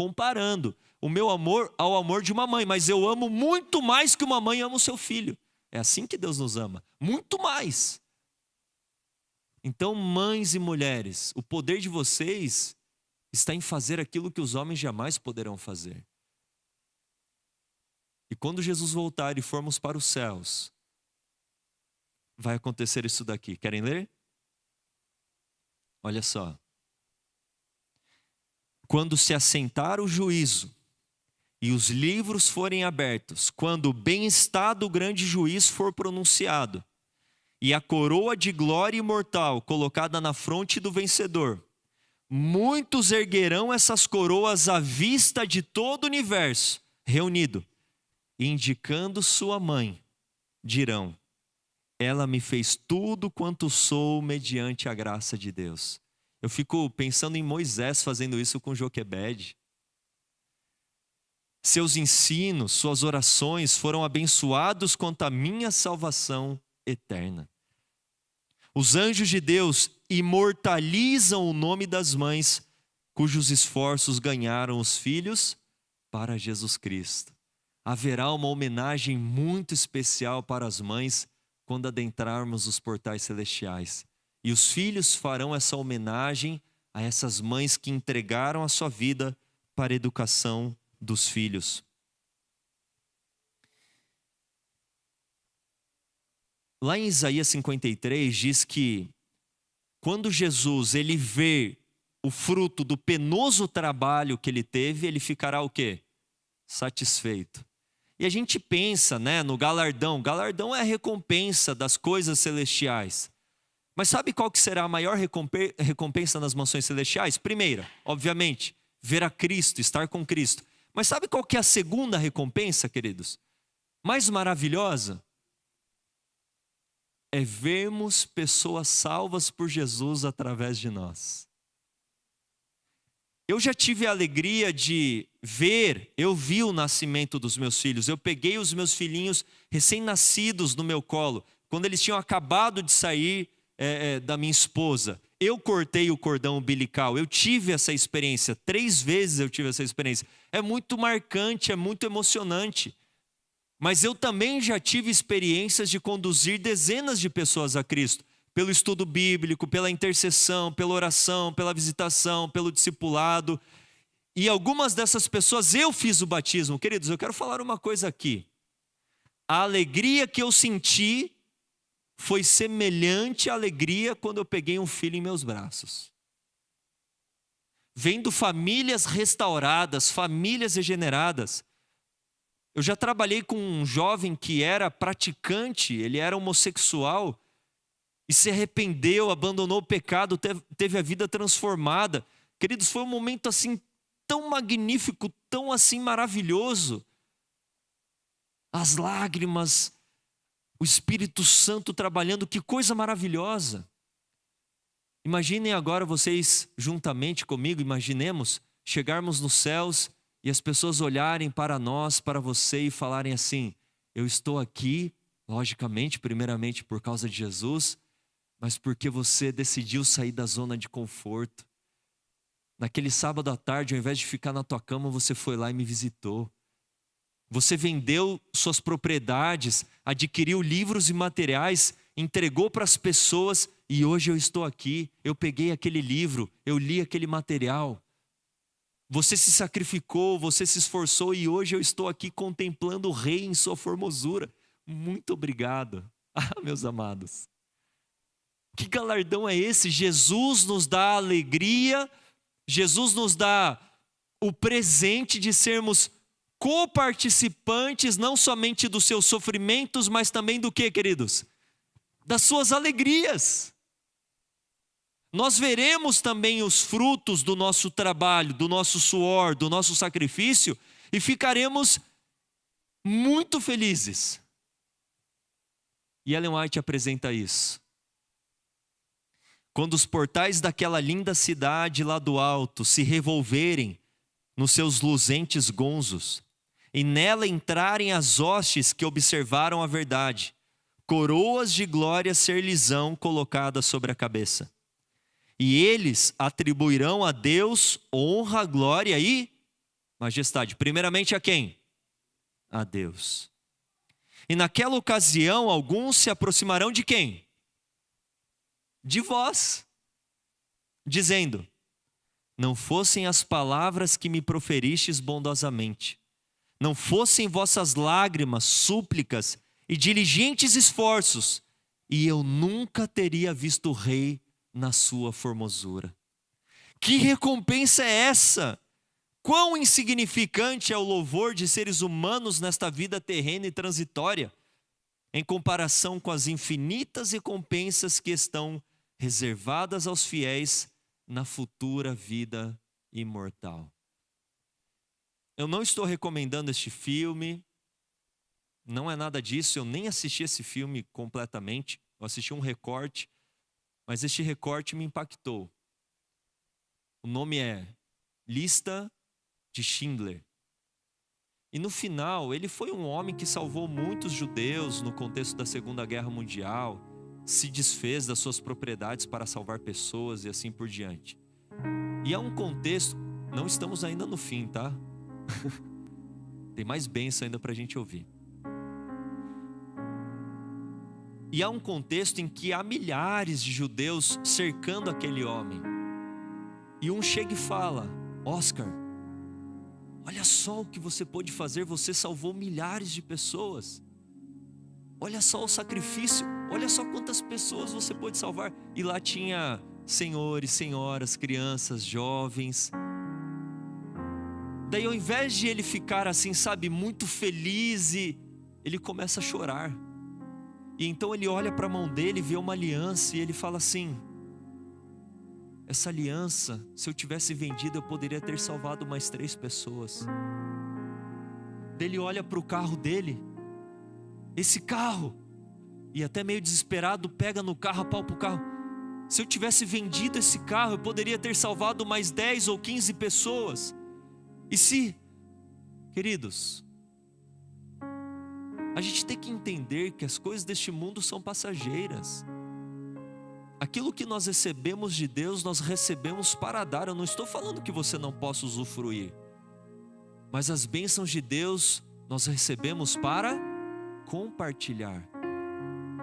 ao amor de uma mãe, mas eu amo muito mais que uma mãe ama o seu filho. É assim que Deus nos ama, muito mais. Então, mães e mulheres, o poder de vocês está em fazer aquilo que os homens jamais poderão fazer. E quando Jesus voltar e formos para os céus, vai acontecer isso daqui. Querem ler? Olha só. Quando se assentar o juízo e os livros forem abertos, quando o bem-estar do grande juiz for pronunciado, e a coroa de glória imortal colocada na fronte do vencedor, muitos erguerão essas coroas à vista de todo o universo reunido, e indicando sua mãe, dirão: ela me fez tudo quanto sou mediante a graça de Deus. Eu fico pensando em Moisés fazendo isso com Joquebede. Seus ensinos, suas orações foram abençoados quanto a minha salvação eterna. Os anjos de Deus imortalizam o nome das mães, cujos esforços ganharam os filhos para Jesus Cristo. Haverá uma homenagem muito especial para as mães quando adentrarmos os portais celestiais. E os filhos farão essa homenagem a essas mães que entregaram a sua vida para a educação dos filhos. Lá em Isaías 53 diz que quando Jesus ele vê o fruto do penoso trabalho que ele teve, ele ficará o quê? Satisfeito. E a gente pensa, né, no galardão. O galardão é a recompensa das coisas celestiais. Mas sabe qual que será a maior recompensa nas mansões celestiais? Primeira, obviamente, ver a Cristo, estar com Cristo. Mas sabe qual que é a segunda recompensa, queridos? Mais maravilhosa? É vermos pessoas salvas por Jesus através de nós. Eu já tive a alegria de eu vi o nascimento dos meus filhos. Eu peguei os meus filhinhos recém-nascidos no meu colo, quando eles tinham acabado de sair da minha esposa. Eu cortei o cordão umbilical, eu tive essa experiência, 3 vezes eu tive essa experiência. É muito marcante, é muito emocionante. Mas eu também já tive experiências de conduzir dezenas de pessoas a Cristo, pelo estudo bíblico, pela intercessão, pela oração, pela visitação, pelo discipulado. E algumas dessas pessoas eu fiz o batismo. Queridos, eu quero falar uma coisa aqui. A alegria que eu senti foi semelhante à alegria quando eu peguei um filho em meus braços. Vendo famílias restauradas, famílias regeneradas. Eu já trabalhei com um jovem que era praticante, ele era homossexual, e se arrependeu, abandonou o pecado, teve a vida transformada. Queridos, foi um momento assim tão magnífico, tão assim maravilhoso. As lágrimas, o Espírito Santo trabalhando, que coisa maravilhosa. Imaginem agora vocês juntamente comigo, imaginemos chegarmos nos céus e as pessoas olharem para nós, para você e falarem assim: eu estou aqui, logicamente, primeiramente por causa de Jesus, mas porque você decidiu sair da zona de conforto. Naquele sábado à tarde, ao invés de ficar na tua cama, você foi lá e me visitou. Você vendeu suas propriedades, adquiriu livros e materiais, entregou para as pessoas e hoje eu estou aqui. Eu peguei aquele livro, eu li aquele material. Você se sacrificou, você se esforçou e hoje eu estou aqui contemplando o Rei em sua formosura. Muito obrigado. Ah, meus amados. Que galardão é esse? Jesus nos dá alegria, Jesus nos dá o presente de sermos coparticipantes não somente dos seus sofrimentos, mas também do que, queridos? Das suas alegrias. Nós veremos também os frutos do nosso trabalho, do nosso suor, do nosso sacrifício e ficaremos muito felizes. E Ellen White apresenta isso. quando os portais daquela linda cidade lá do alto se revolverem nos seus luzentes gonzos, e nela entrarem as hostes que observaram a verdade, coroas de glória ser-lhes-ão colocadas sobre a cabeça. E eles atribuirão a Deus honra, glória e majestade. Primeiramente a quem? A Deus. E naquela ocasião, alguns se aproximarão de quem? De vós, dizendo: não fossem as palavras que me proferistes bondosamente, não fossem vossas lágrimas, súplicas e diligentes esforços, e eu nunca teria visto o rei na sua formosura. Que recompensa é essa? Quão insignificante é o louvor de seres humanos nesta vida terrena e transitória, em comparação com as infinitas recompensas que estão reservadas aos fiéis na futura vida imortal. Eu não estou recomendando este filme, não é nada disso, eu nem assisti esse filme completamente, eu assisti um recorte, mas este recorte me impactou. O nome é Lista de Schindler. E no final, ele foi um homem que salvou muitos judeus no contexto da Segunda Guerra Mundial, se desfez das suas propriedades para salvar pessoas e assim por diante. E há um contexto, não estamos ainda no fim, tá? Tem mais bênção ainda para a gente ouvir. E há um contexto em que há milhares de judeus cercando aquele homem. E um chega e fala: Oscar, olha só o que você pôde fazer, você salvou milhares de pessoas. Olha só o sacrifício, olha só quantas pessoas você pôde salvar. E lá tinha senhores, senhoras, crianças, jovens. Daí ao invés de ele ficar assim, sabe, muito feliz, ele começa a chorar. E então ele olha para a mão dele, vê uma aliança e ele fala assim: essa aliança, se eu tivesse vendido, eu poderia ter salvado mais 3 pessoas. Daí ele olha para o carro dele, esse carro, e até meio desesperado pega no carro, apalpa o carro. Se eu tivesse vendido esse carro, eu poderia ter salvado mais 10 ou 15 pessoas. E se, queridos, a gente tem que entender que as coisas deste mundo são passageiras. Aquilo que nós recebemos de Deus, nós recebemos para dar. Eu não estou falando que você não possa usufruir, mas as bênçãos de Deus nós recebemos para compartilhar.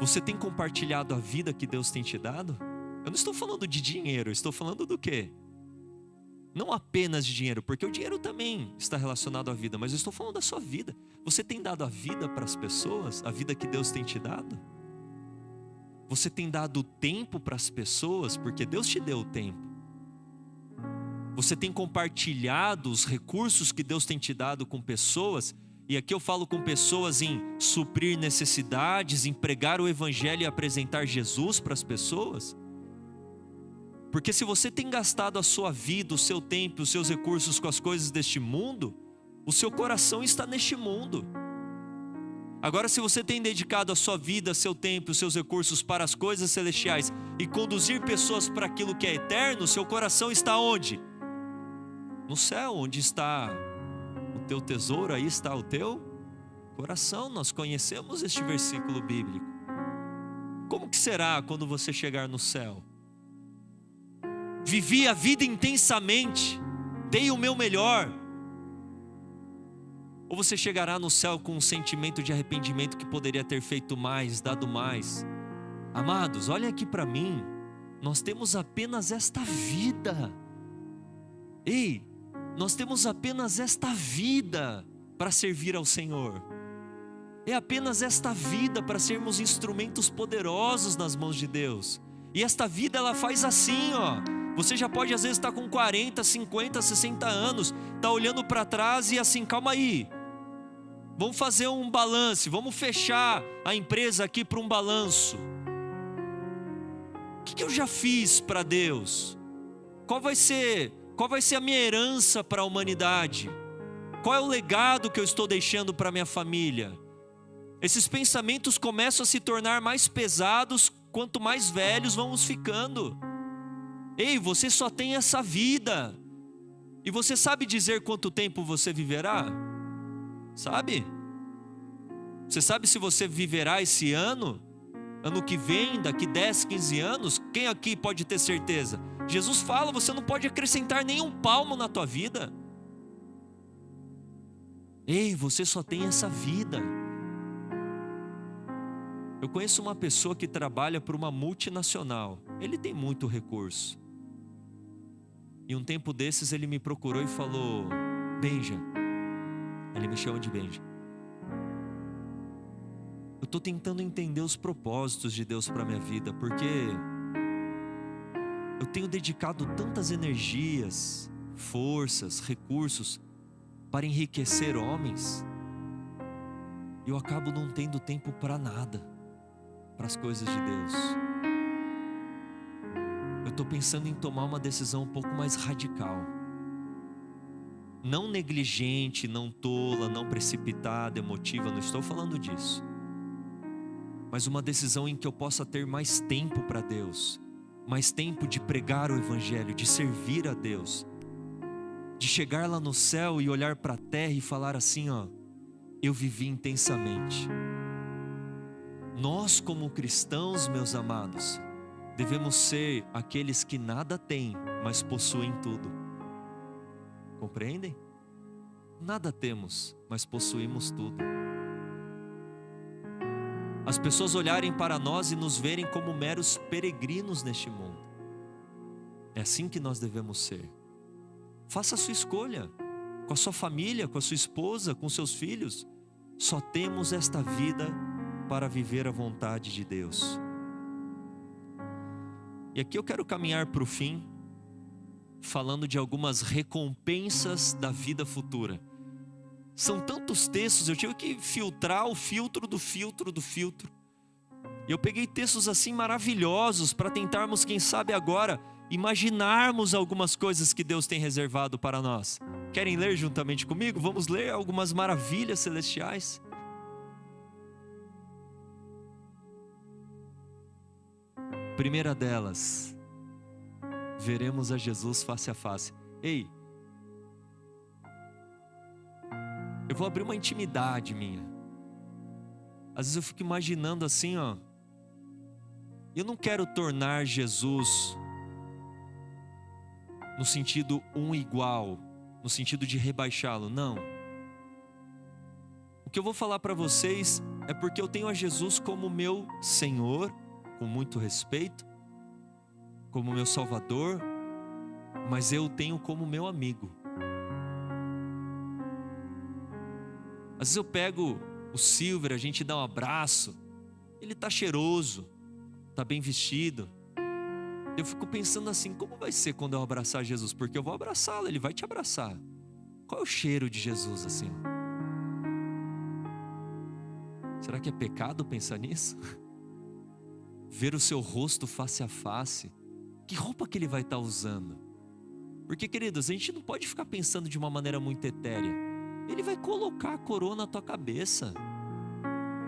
Você tem compartilhado a vida que Deus tem te dado? Eu não estou falando de dinheiro, eu estou falando do quê? Não apenas de dinheiro, porque o dinheiro também está relacionado à vida, mas eu estou falando da sua vida. Você tem dado a vida para as pessoas, a vida que Deus tem te dado? Você tem dado tempo para as pessoas, porque Deus te deu o tempo. Você tem compartilhado os recursos que Deus tem te dado com pessoas, e aqui eu falo com pessoas em suprir necessidades, em pregar o evangelho e apresentar Jesus para as pessoas. Porque se você tem gastado a sua vida, o seu tempo, os seus recursos com as coisas deste mundo, o seu coração está neste mundo. Agora, se você tem dedicado a sua vida, seu tempo, os seus recursos para as coisas celestiais e conduzir pessoas para aquilo que é eterno, seu coração está onde? No céu, onde está o teu tesouro, aí está o teu coração. Nós conhecemos este versículo bíblico. Como que será quando você chegar no céu? Vivi a vida intensamente, dei o meu melhor. Ou você chegará no céu com um sentimento de arrependimento que poderia ter feito mais, dado mais? Amados, olhem aqui para mim. Nós temos apenas esta vida. Ei, nós temos apenas esta vida para servir ao Senhor. É apenas esta vida para sermos instrumentos poderosos nas mãos de Deus. E esta vida ela faz assim, ó. Você já pode às vezes estar com 40, 50, 60 anos, está olhando para trás e assim, calma aí. Vamos fazer um balanço, vamos fechar a empresa aqui para um balanço. O que eu já fiz para Deus? Qual vai ser a minha herança para a humanidade? Qual é o legado que eu estou deixando para minha família? Esses pensamentos começam a se tornar mais pesados quanto mais velhos vamos ficando. Ei, você só tem essa vida. E você sabe dizer quanto tempo você viverá? Sabe? Você sabe se você viverá esse ano? Ano que vem, daqui 10, 15 anos? Quem aqui pode ter certeza? Jesus fala, você não pode acrescentar nenhum palmo na tua vida. Ei, você só tem essa vida. Eu conheço uma pessoa que trabalha para uma multinacional. Ele tem muito recurso. E um tempo desses ele me procurou e falou: Benja, ele me chama de Benja, eu estou tentando entender os propósitos de Deus para a minha vida, porque eu tenho dedicado tantas energias, forças, recursos para enriquecer homens, e eu acabo não tendo tempo para nada, para as coisas de Deus. Eu estou pensando em tomar uma decisão um pouco mais radical. Não negligente, não tola, não precipitada, emotiva, não estou falando disso. Mas uma decisão em que eu possa ter mais tempo para Deus. Mais tempo de pregar o Evangelho, de servir a Deus. De chegar lá no céu e olhar para a terra e falar assim, ó: eu vivi intensamente. Nós como cristãos, meus amados, devemos ser aqueles que nada têm, mas possuem tudo. Compreendem? Nada temos, mas possuímos tudo. As pessoas olharem para nós e nos verem como meros peregrinos neste mundo. É assim que nós devemos ser. Faça a sua escolha, com a sua família, com a sua esposa, com seus filhos. Só temos esta vida para viver a vontade de Deus. E aqui eu quero caminhar para o fim, falando de algumas recompensas da vida futura. São tantos textos, eu tive que filtrar o filtro do filtro do filtro. E eu peguei textos assim maravilhosos para tentarmos, quem sabe agora, imaginarmos algumas coisas que Deus tem reservado para nós. Querem ler juntamente comigo? Vamos ler algumas maravilhas celestiais. Primeira delas, veremos a Jesus face a face. Ei, eu vou abrir uma intimidade minha. Às vezes eu fico imaginando assim, ó. Eu não quero tornar Jesus no sentido um igual, no sentido de rebaixá-lo, não. O que eu vou falar para vocês é porque eu tenho a Jesus como meu Senhor, com muito respeito, como meu Salvador, mas eu o tenho como meu amigo. Às vezes eu pego o Silver, a gente dá um abraço, ele tá cheiroso, tá bem vestido. Eu fico pensando assim, como vai ser quando eu abraçar Jesus? Porque eu vou abraçá-lo, ele vai te abraçar. Qual é o cheiro de Jesus assim? Será que é pecado pensar nisso? Ver o seu rosto face a face. Que roupa que ele vai estar usando? Porque, queridos, a gente não pode ficar pensando de uma maneira muito etérea. Ele vai colocar a coroa na tua cabeça.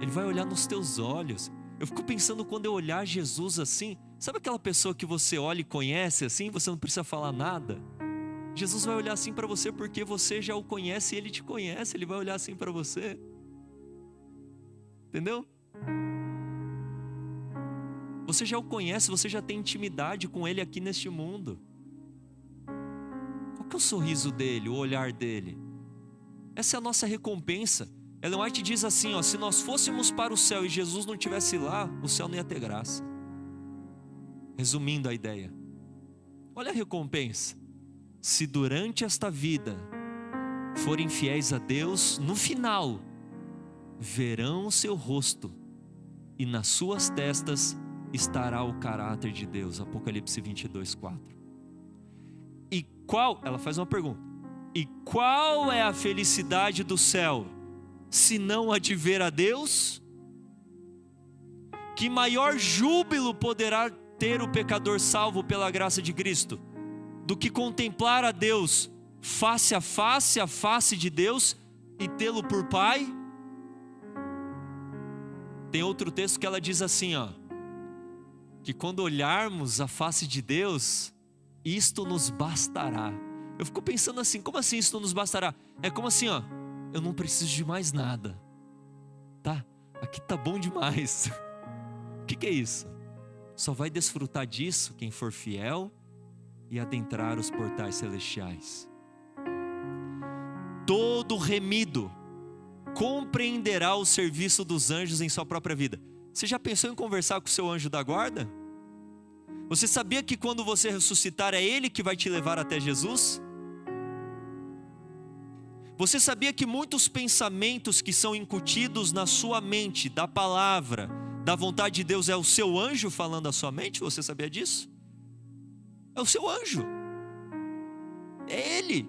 Ele vai olhar nos teus olhos. Eu fico pensando quando eu olhar Jesus assim. Sabe aquela pessoa que você olha e conhece assim? Você não precisa falar nada. Jesus vai olhar assim para você porque você já o conhece e ele te conhece. Ele vai olhar assim para você. Entendeu? Você já o conhece, você já tem intimidade com ele aqui neste mundo. Qual que é o sorriso dele, o olhar dele? Essa é a nossa recompensa. Ellen White diz assim, ó: se nós fôssemos para o céu e Jesus não estivesse lá, o céu não ia ter graça. Resumindo a ideia, olha a recompensa. Se durante esta vida forem fiéis a Deus, no final verão o seu rosto e nas suas testas estará o caráter de Deus. Apocalipse 22:4. E qual, ela faz uma pergunta, e qual é a felicidade do céu, se não a de ver a Deus? Que maior júbilo poderá ter o pecador salvo pela graça de Cristo, do que contemplar a Deus face a face de Deus, e tê-lo por Pai? Tem outro texto que ela diz assim, ó, que quando olharmos a face de Deus, isto nos bastará. Eu fico pensando assim, como assim isto nos bastará? É como assim, ó, eu não preciso de mais nada, tá? Aqui tá bom demais. O que é isso? Só vai desfrutar disso quem for fiel e adentrar os portais celestiais. Todo remido compreenderá o serviço dos anjos em sua própria vida. Você já pensou em conversar com o seu anjo da guarda? Você sabia que quando você ressuscitar é ele que vai te levar até Jesus? Você sabia que muitos pensamentos que são incutidos na sua mente, da palavra, da vontade de Deus, é o seu anjo falando à sua mente? Você sabia disso? É o seu anjo. É ele.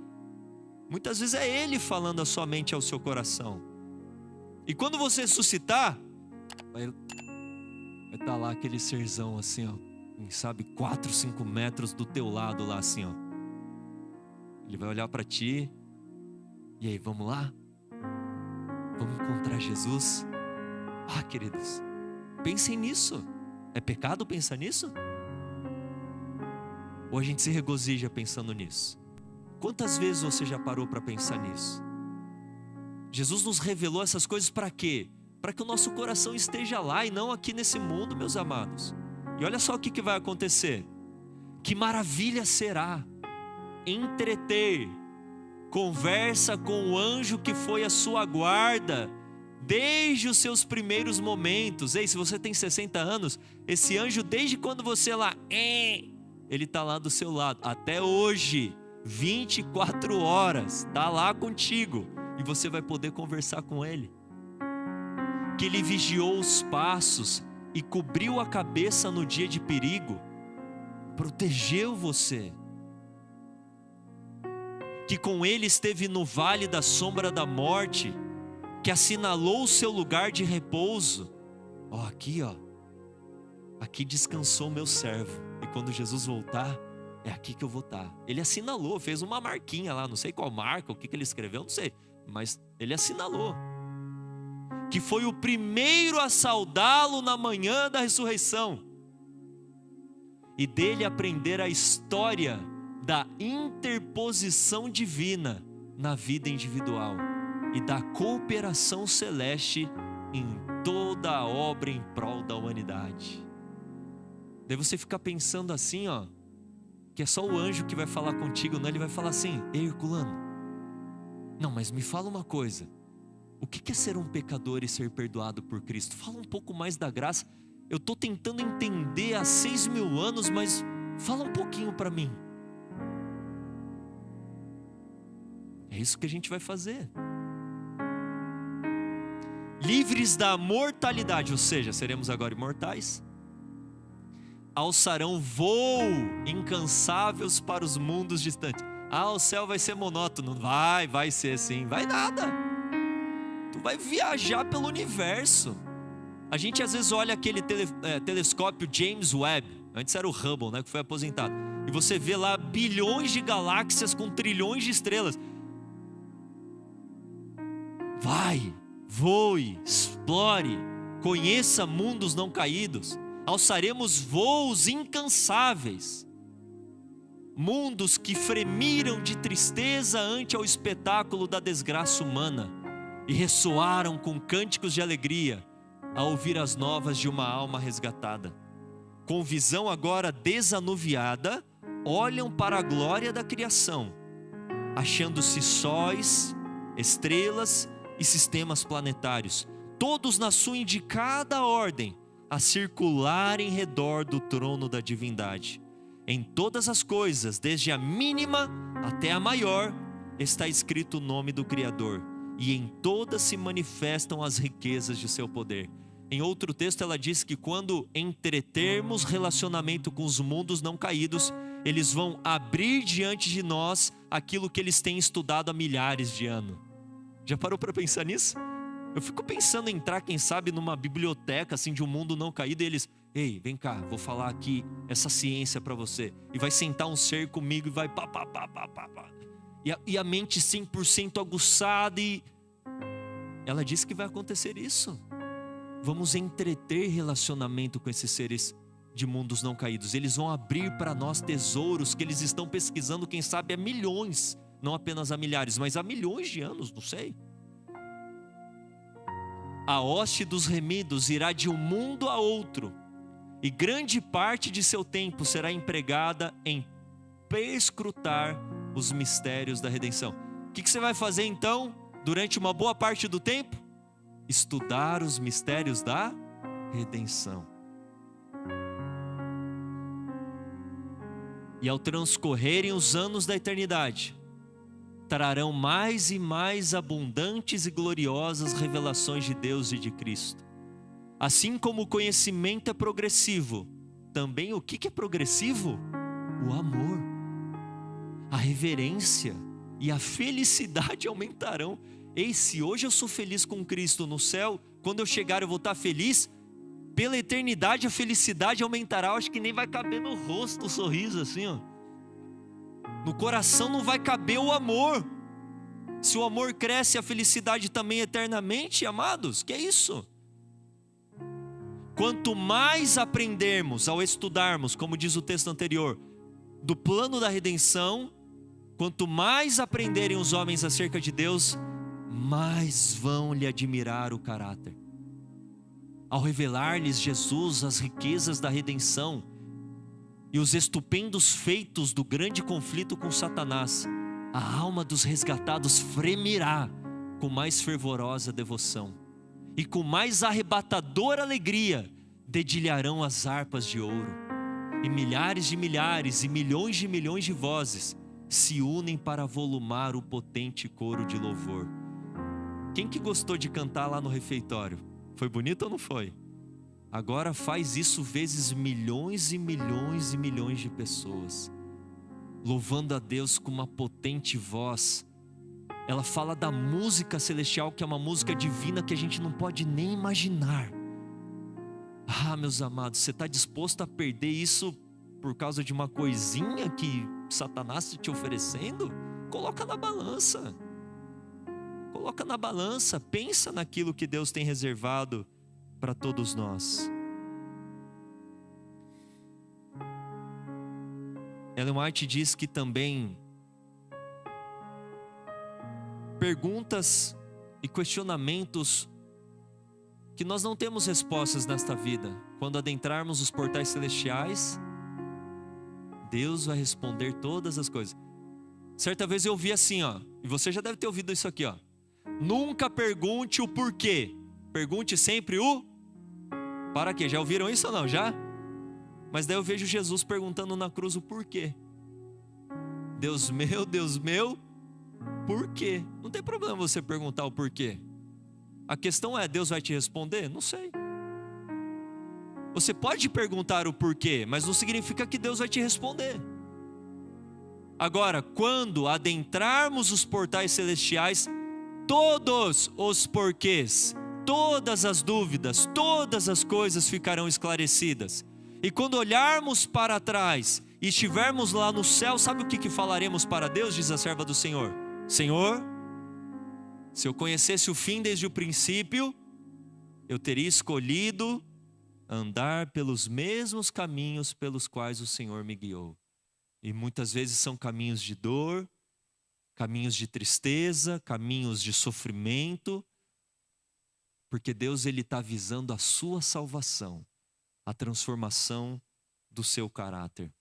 Muitas vezes é ele falando à sua mente, ao seu coração. E quando você ressuscitar, vai estar lá aquele serzão assim, ó, em, sabe, 4, 5 metros do teu lado lá assim, ó. Ele vai olhar para ti. E aí, vamos lá? Vamos encontrar Jesus? Ah, queridos, pensem nisso. É pecado pensar nisso? Ou a gente se regozija pensando nisso? Quantas vezes você já parou para pensar nisso? Jesus nos revelou essas coisas para quê? Para que o nosso coração esteja lá e não aqui nesse mundo, meus amados. E olha só o que vai acontecer. Que maravilha será entreter conversa com o anjo que foi a sua guarda desde os seus primeiros momentos. Ei, se você tem 60 anos, esse anjo desde quando você lá, ele está lá do seu lado, até hoje, 24 horas, está lá contigo, e você vai poder conversar com ele. Que ele vigiou os passos e cobriu a cabeça no dia de perigo, protegeu você. Que com ele esteve no vale da sombra da morte, que assinalou o seu lugar de repouso. Ó, aqui descansou o meu servo, e quando Jesus voltar, é aqui que eu vou estar. Ele assinalou, fez uma marquinha lá, não sei qual marca, o que ele escreveu, não sei, mas ele assinalou. Que foi o primeiro a saudá-lo na manhã da ressurreição, e dele aprender a história da interposição divina na vida individual e da cooperação celeste em toda a obra em prol da humanidade. Daí você fica pensando assim, ó, que é só o anjo que vai falar contigo, não? Ele vai falar assim: ei, Herculano, não, mas me fala uma coisa, o que é ser um pecador e ser perdoado por Cristo? Fala um pouco mais da graça. Eu estou tentando entender há 6.000 anos, mas fala um pouquinho para mim. É isso que a gente vai fazer. Livres da mortalidade, ou seja, seremos agora imortais. Alçarão voo incansáveis para os mundos distantes. Ah, o céu vai ser monótono. Vai ser sim. Vai nada. Tu vai viajar pelo universo. A gente às vezes olha aquele telescópio James Webb. Antes era o Hubble, né, que foi aposentado. E você vê lá bilhões de galáxias com trilhões de estrelas. Vai, voe, explore, conheça mundos não caídos. Alçaremos voos incansáveis. Mundos que fremiram de tristeza ante ao espetáculo da desgraça humana e ressoaram com cânticos de alegria ao ouvir as novas de uma alma resgatada. Com visão agora desanuviada, olham para a glória da criação, achando-se sóis, estrelas e sistemas planetários, todos na sua indicada ordem, a circular em redor do trono da divindade. Em todas as coisas, desde a mínima até a maior, está escrito o nome do Criador, e em todas se manifestam as riquezas de seu poder. Em outro texto ela diz que quando entretermos relacionamento com os mundos não caídos, eles vão abrir diante de nós aquilo que eles têm estudado há milhares de anos. Já parou para pensar nisso? Eu fico pensando em entrar, quem sabe, numa biblioteca assim, de um mundo não caído, e eles: ei, vem cá, vou falar aqui essa ciência para você. E vai sentar um ser comigo e vai pá. E a mente 100% aguçada, e ela disse que vai acontecer isso. Vamos entreter relacionamento com esses seres de mundos não caídos. Eles vão abrir para nós tesouros que eles estão pesquisando, quem sabe há milhões, não apenas há milhares, mas há milhões de anos, não sei. A hoste dos remidos irá de um mundo a outro, e grande parte de seu tempo será empregada em perscrutar os mistérios da redenção. O que você vai fazer então, durante uma boa parte do tempo? Estudar os mistérios da redenção. E ao transcorrerem os anos da eternidade, trarão mais e mais abundantes e gloriosas revelações de Deus e de Cristo. Assim como o conhecimento é progressivo, também o que é progressivo? O amor, a reverência e a felicidade aumentarão. Ei, se hoje eu sou feliz com Cristo no céu, quando eu chegar eu vou estar feliz, pela eternidade a felicidade aumentará. Eu acho que nem vai caber no rosto o sorriso assim, ó. No coração não vai caber o amor. Se o amor cresce, a felicidade também eternamente, amados, que é isso? Quanto mais aprendermos ao estudarmos, como diz o texto anterior, do plano da redenção, quanto mais aprenderem os homens acerca de Deus, mais vão lhe admirar o caráter. Ao revelar-lhes Jesus as riquezas da redenção e os estupendos feitos do grande conflito com Satanás, a alma dos resgatados fremirá com mais fervorosa devoção, e com mais arrebatadora alegria dedilharão as harpas de ouro, e milhares de milhares e milhões de milhões de vozes se unem para volumar o potente coro de louvor. Quem que gostou de cantar lá no refeitório? Foi bonito ou não foi? Agora faz isso vezes milhões e milhões e milhões de pessoas, louvando a Deus com uma potente voz. Ela fala da música celestial, que é uma música divina que a gente não pode nem imaginar. Ah, meus amados, você está disposto a perder isso por causa de uma coisinha que Satanás está te oferecendo? Coloca na balança. Coloca na balança, pensa naquilo que Deus tem reservado para todos nós. Ellen White diz que também perguntas e questionamentos que nós não temos respostas nesta vida, quando adentrarmos os portais celestiais, Deus vai responder todas as coisas. Certa vez eu ouvi assim, ó, e você já deve ter ouvido isso aqui, ó: nunca pergunte o porquê, pergunte sempre o para quê. Já ouviram isso ou não? Já? Mas daí eu vejo Jesus perguntando na cruz o porquê. Deus meu, por quê? Não tem problema você perguntar o porquê. A questão é, Deus vai te responder? Não sei. Você pode perguntar o porquê, mas não significa que Deus vai te responder. Agora, quando adentrarmos os portais celestiais, todos os porquês, todas as dúvidas, todas as coisas ficarão esclarecidas. E quando olharmos para trás e estivermos lá no céu, sabe o que falaremos para Deus? Diz a serva do Senhor: Senhor, se eu conhecesse o fim desde o princípio, eu teria escolhido andar pelos mesmos caminhos pelos quais o Senhor me guiou. E muitas vezes são caminhos de dor, caminhos de tristeza, caminhos de sofrimento, porque Deus está visando a sua salvação, a transformação do seu caráter.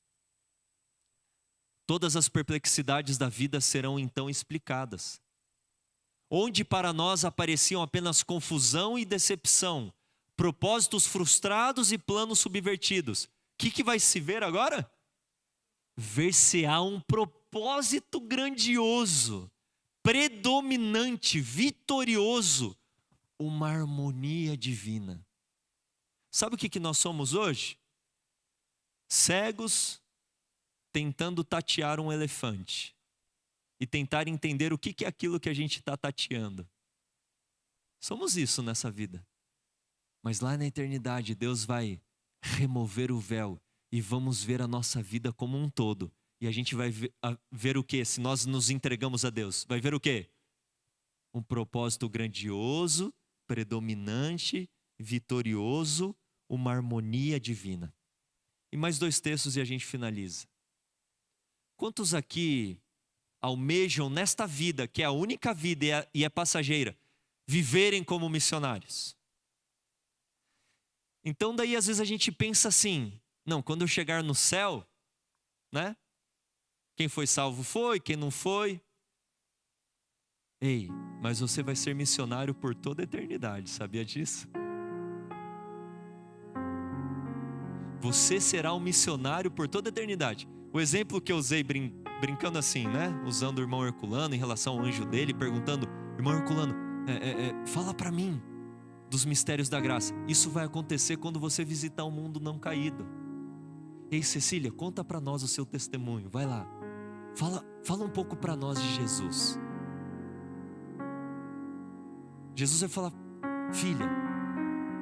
Todas as perplexidades da vida serão então explicadas. Onde para nós apareciam apenas confusão e decepção, propósitos frustrados e planos subvertidos, o que vai se ver agora? Ver-se-á um propósito grandioso, predominante, vitorioso, uma harmonia divina. Sabe o que nós somos hoje? Cegos tentando tatear um elefante e tentar entender o que é aquilo que a gente está tateando. Somos isso nessa vida. Mas lá na eternidade Deus vai remover o véu e vamos ver a nossa vida como um todo. E a gente vai ver o que? Se nós nos entregamos a Deus, vai ver o que? Um propósito grandioso, predominante, vitorioso, uma harmonia divina. E mais 2 textos e a gente finaliza. Quantos aqui almejam nesta vida, que é a única vida e é passageira, viverem como missionários? Então daí às vezes a gente pensa assim, não, quando eu chegar no céu, né? Quem foi salvo foi, quem não foi. Ei, mas você vai ser missionário por toda a eternidade, sabia disso? Você será um missionário por toda a eternidade. O exemplo que eu usei brincando assim, né? Usando o irmão Herculano em relação ao anjo dele, perguntando, irmão Herculano, fala para mim dos mistérios da graça. Isso vai acontecer quando você visitar o mundo não caído. Ei, Cecília, conta para nós o seu testemunho, vai lá. Fala um pouco para nós de Jesus. Jesus vai falar, filha,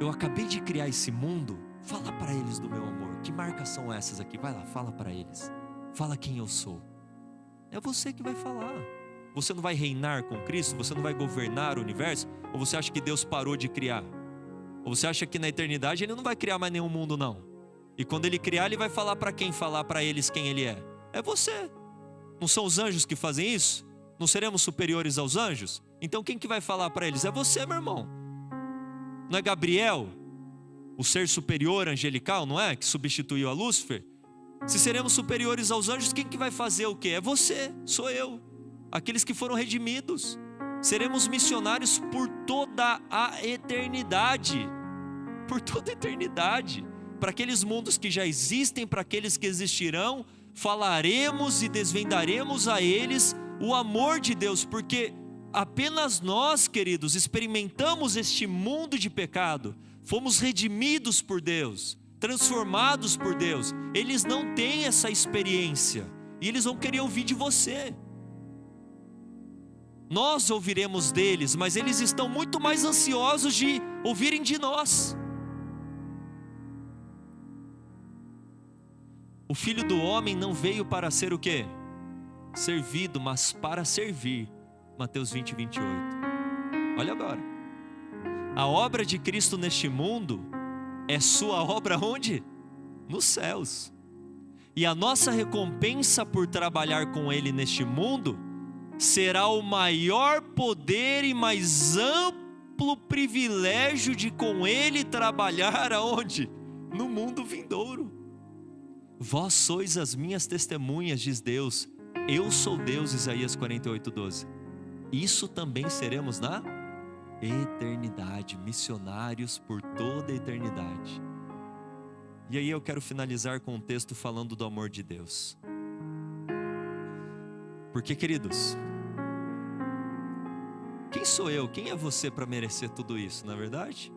eu acabei de criar esse mundo, fala para eles do meu amor. Que marcas são essas aqui? Vai lá, fala para eles. Fala quem eu sou. É você que vai falar. Você não vai reinar com Cristo? Você não vai governar o universo? Ou você acha que Deus parou de criar? Ou você acha que na eternidade Ele não vai criar mais nenhum mundo não? E quando Ele criar, Ele vai falar para quem? Falar para eles quem Ele é. É você. Não são os anjos que fazem isso? Não seremos superiores aos anjos? Então quem que vai falar para eles? É você, meu irmão. Não é Gabriel, o ser superior angelical, não é? Que substituiu a Lúcifer? Se seremos superiores aos anjos, quem que vai fazer o quê? É você, sou eu. Aqueles que foram redimidos. Seremos missionários por toda a eternidade. Por toda a eternidade. Para aqueles mundos que já existem, para aqueles que existirão, falaremos e desvendaremos a eles o amor de Deus, porque apenas nós, queridos, experimentamos este mundo de pecado, fomos redimidos por Deus, transformados por Deus. Eles não têm essa experiência e eles vão querer ouvir de você. Nós ouviremos deles, mas eles estão muito mais ansiosos de ouvirem de nós. O Filho do Homem não veio para ser o quê? Servido, mas para servir. Mateus 20, 28. Olha agora. A obra de Cristo neste mundo é sua obra onde? Nos céus. E a nossa recompensa por trabalhar com Ele neste mundo será o maior poder e mais amplo privilégio de com Ele trabalhar aonde? No mundo vindouro. Vós sois as minhas testemunhas, diz Deus. Eu sou Deus, Isaías 48, 12. Isso também seremos na eternidade, missionários por toda a eternidade. E aí eu quero finalizar com um texto falando do amor de Deus. Porque, queridos, quem sou eu? Quem é você para merecer tudo isso, não é verdade?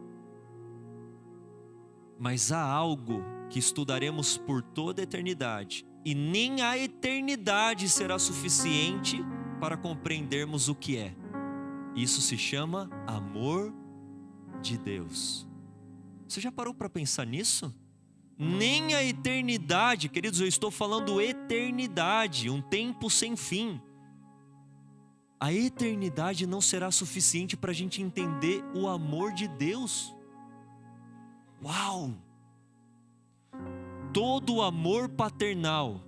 Mas há algo que estudaremos por toda a eternidade, e nem a eternidade será suficiente para compreendermos o que é. Isso se chama amor de Deus. Você já parou para pensar nisso? Nem a eternidade, queridos, eu estou falando eternidade, um tempo sem fim. A eternidade não será suficiente para a gente entender o amor de Deus. Uau! Todo o amor paternal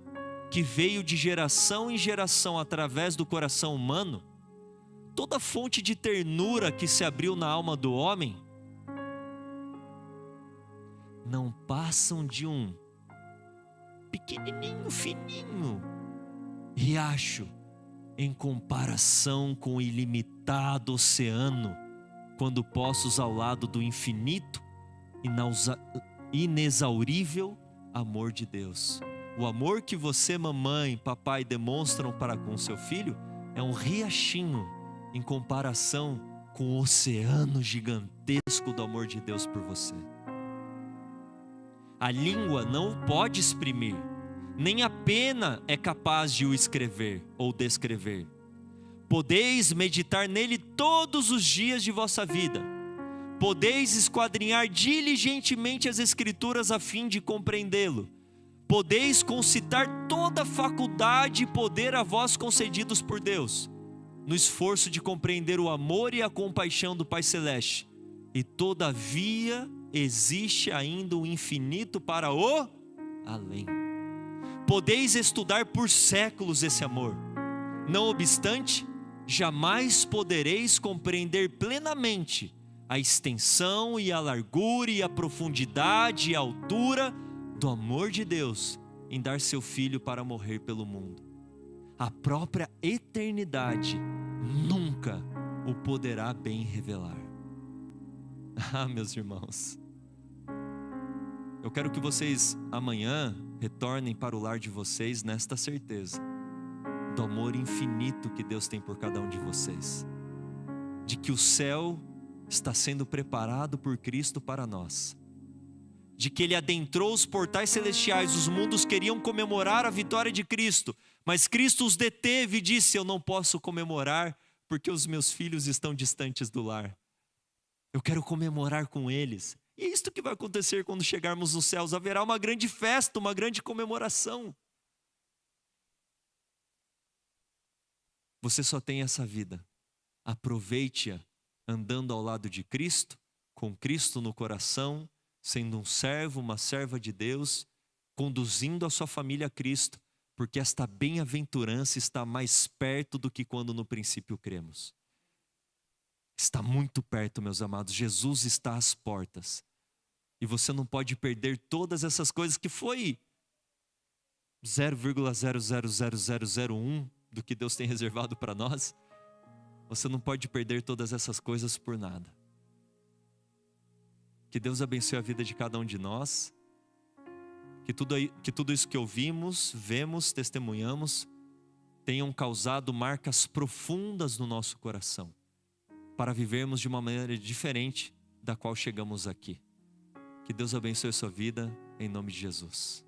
que veio de geração em geração através do coração humano, toda fonte de ternura que se abriu na alma do homem, não passam de um pequenininho, fininho riacho em comparação com o ilimitado oceano, quando postos ao lado do infinito, inexaurível amor de Deus. O amor que você, mamãe, papai demonstram para com seu filho é um riachinho em comparação com o oceano gigantesco do amor de Deus por você. A língua não o pode exprimir, nem a pena é capaz de o escrever ou descrever. Podeis meditar nele todos os dias de vossa vida. Podeis esquadrinhar diligentemente as Escrituras a fim de compreendê-lo. Podeis concitar toda a faculdade e poder a vós concedidos por Deus, no esforço de compreender o amor e a compaixão do Pai Celeste. E todavia existe ainda o infinito para o além. Podeis estudar por séculos esse amor, não obstante, jamais podereis compreender plenamente a extensão e a largura e a profundidade e a altura do amor de Deus em dar seu Filho para morrer pelo mundo. A própria eternidade nunca o poderá bem revelar. Ah, meus irmãos, eu quero que vocês amanhã retornem para o lar de vocês nesta certeza do amor infinito que Deus tem por cada um de vocês, de que o céu está sendo preparado por Cristo para nós, de que Ele adentrou os portais celestiais. Os mundos queriam comemorar a vitória de Cristo, mas Cristo os deteve e disse: eu não posso comemorar porque os meus filhos estão distantes do lar. Eu quero comemorar com eles. E é isto que vai acontecer quando chegarmos nos céus. Haverá uma grande festa, uma grande comemoração. Você só tem essa vida. Aproveite-a andando ao lado de Cristo, com Cristo no coração, sendo um servo, uma serva de Deus, conduzindo a sua família a Cristo, porque esta bem-aventurança está mais perto do que quando no princípio cremos. Está muito perto, meus amados. Jesus está às portas. E você não pode perder todas essas coisas que foi 0,000001 do que Deus tem reservado para nós. Você não pode perder todas essas coisas por nada. Que Deus abençoe a vida de cada um de nós. Que tudo isso que ouvimos, vemos, testemunhamos, tenham causado marcas profundas no nosso coração, para vivermos de uma maneira diferente da qual chegamos aqui. Que Deus abençoe a sua vida, em nome de Jesus.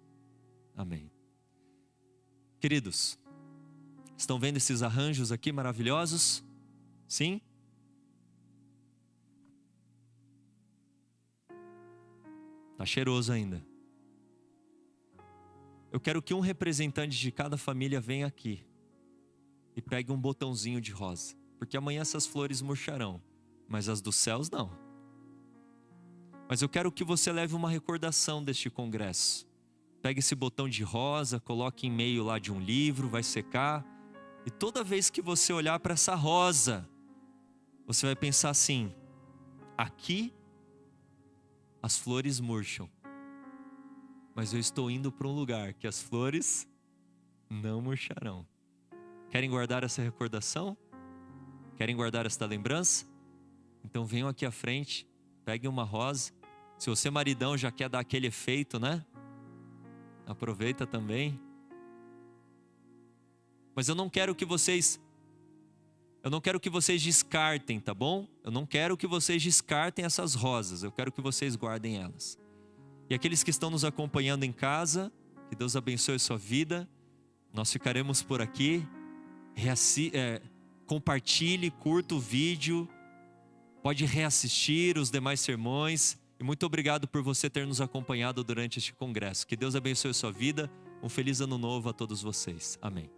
Amém. Queridos, estão vendo esses arranjos aqui maravilhosos? Sim? Tá cheiroso ainda. Eu quero que um representante de cada família venha aqui e pegue um botãozinho de rosa, porque amanhã essas flores murcharão, mas as dos céus não. Mas eu quero que você leve uma recordação deste congresso. Pegue esse botão de rosa, coloque em meio lá de um livro, vai secar, e toda vez que você olhar para essa rosa, você vai pensar assim: aqui as flores murcham, mas eu estou indo para um lugar que as flores não murcharão. Querem guardar essa recordação? Querem guardar esta lembrança? Então venham aqui à frente, peguem uma rosa. Se você maridão já quer dar aquele efeito, né? Aproveita também. Mas eu não quero que vocês descartem, tá bom? Eu não quero que vocês descartem essas rosas. Eu quero que vocês guardem elas. E aqueles que estão nos acompanhando em casa, que Deus abençoe a sua vida. Nós ficaremos por aqui. Compartilhe, curta o vídeo. Pode reassistir os demais sermões. E muito obrigado por você ter nos acompanhado durante este congresso. Que Deus abençoe a sua vida. Um feliz ano novo a todos vocês. Amém.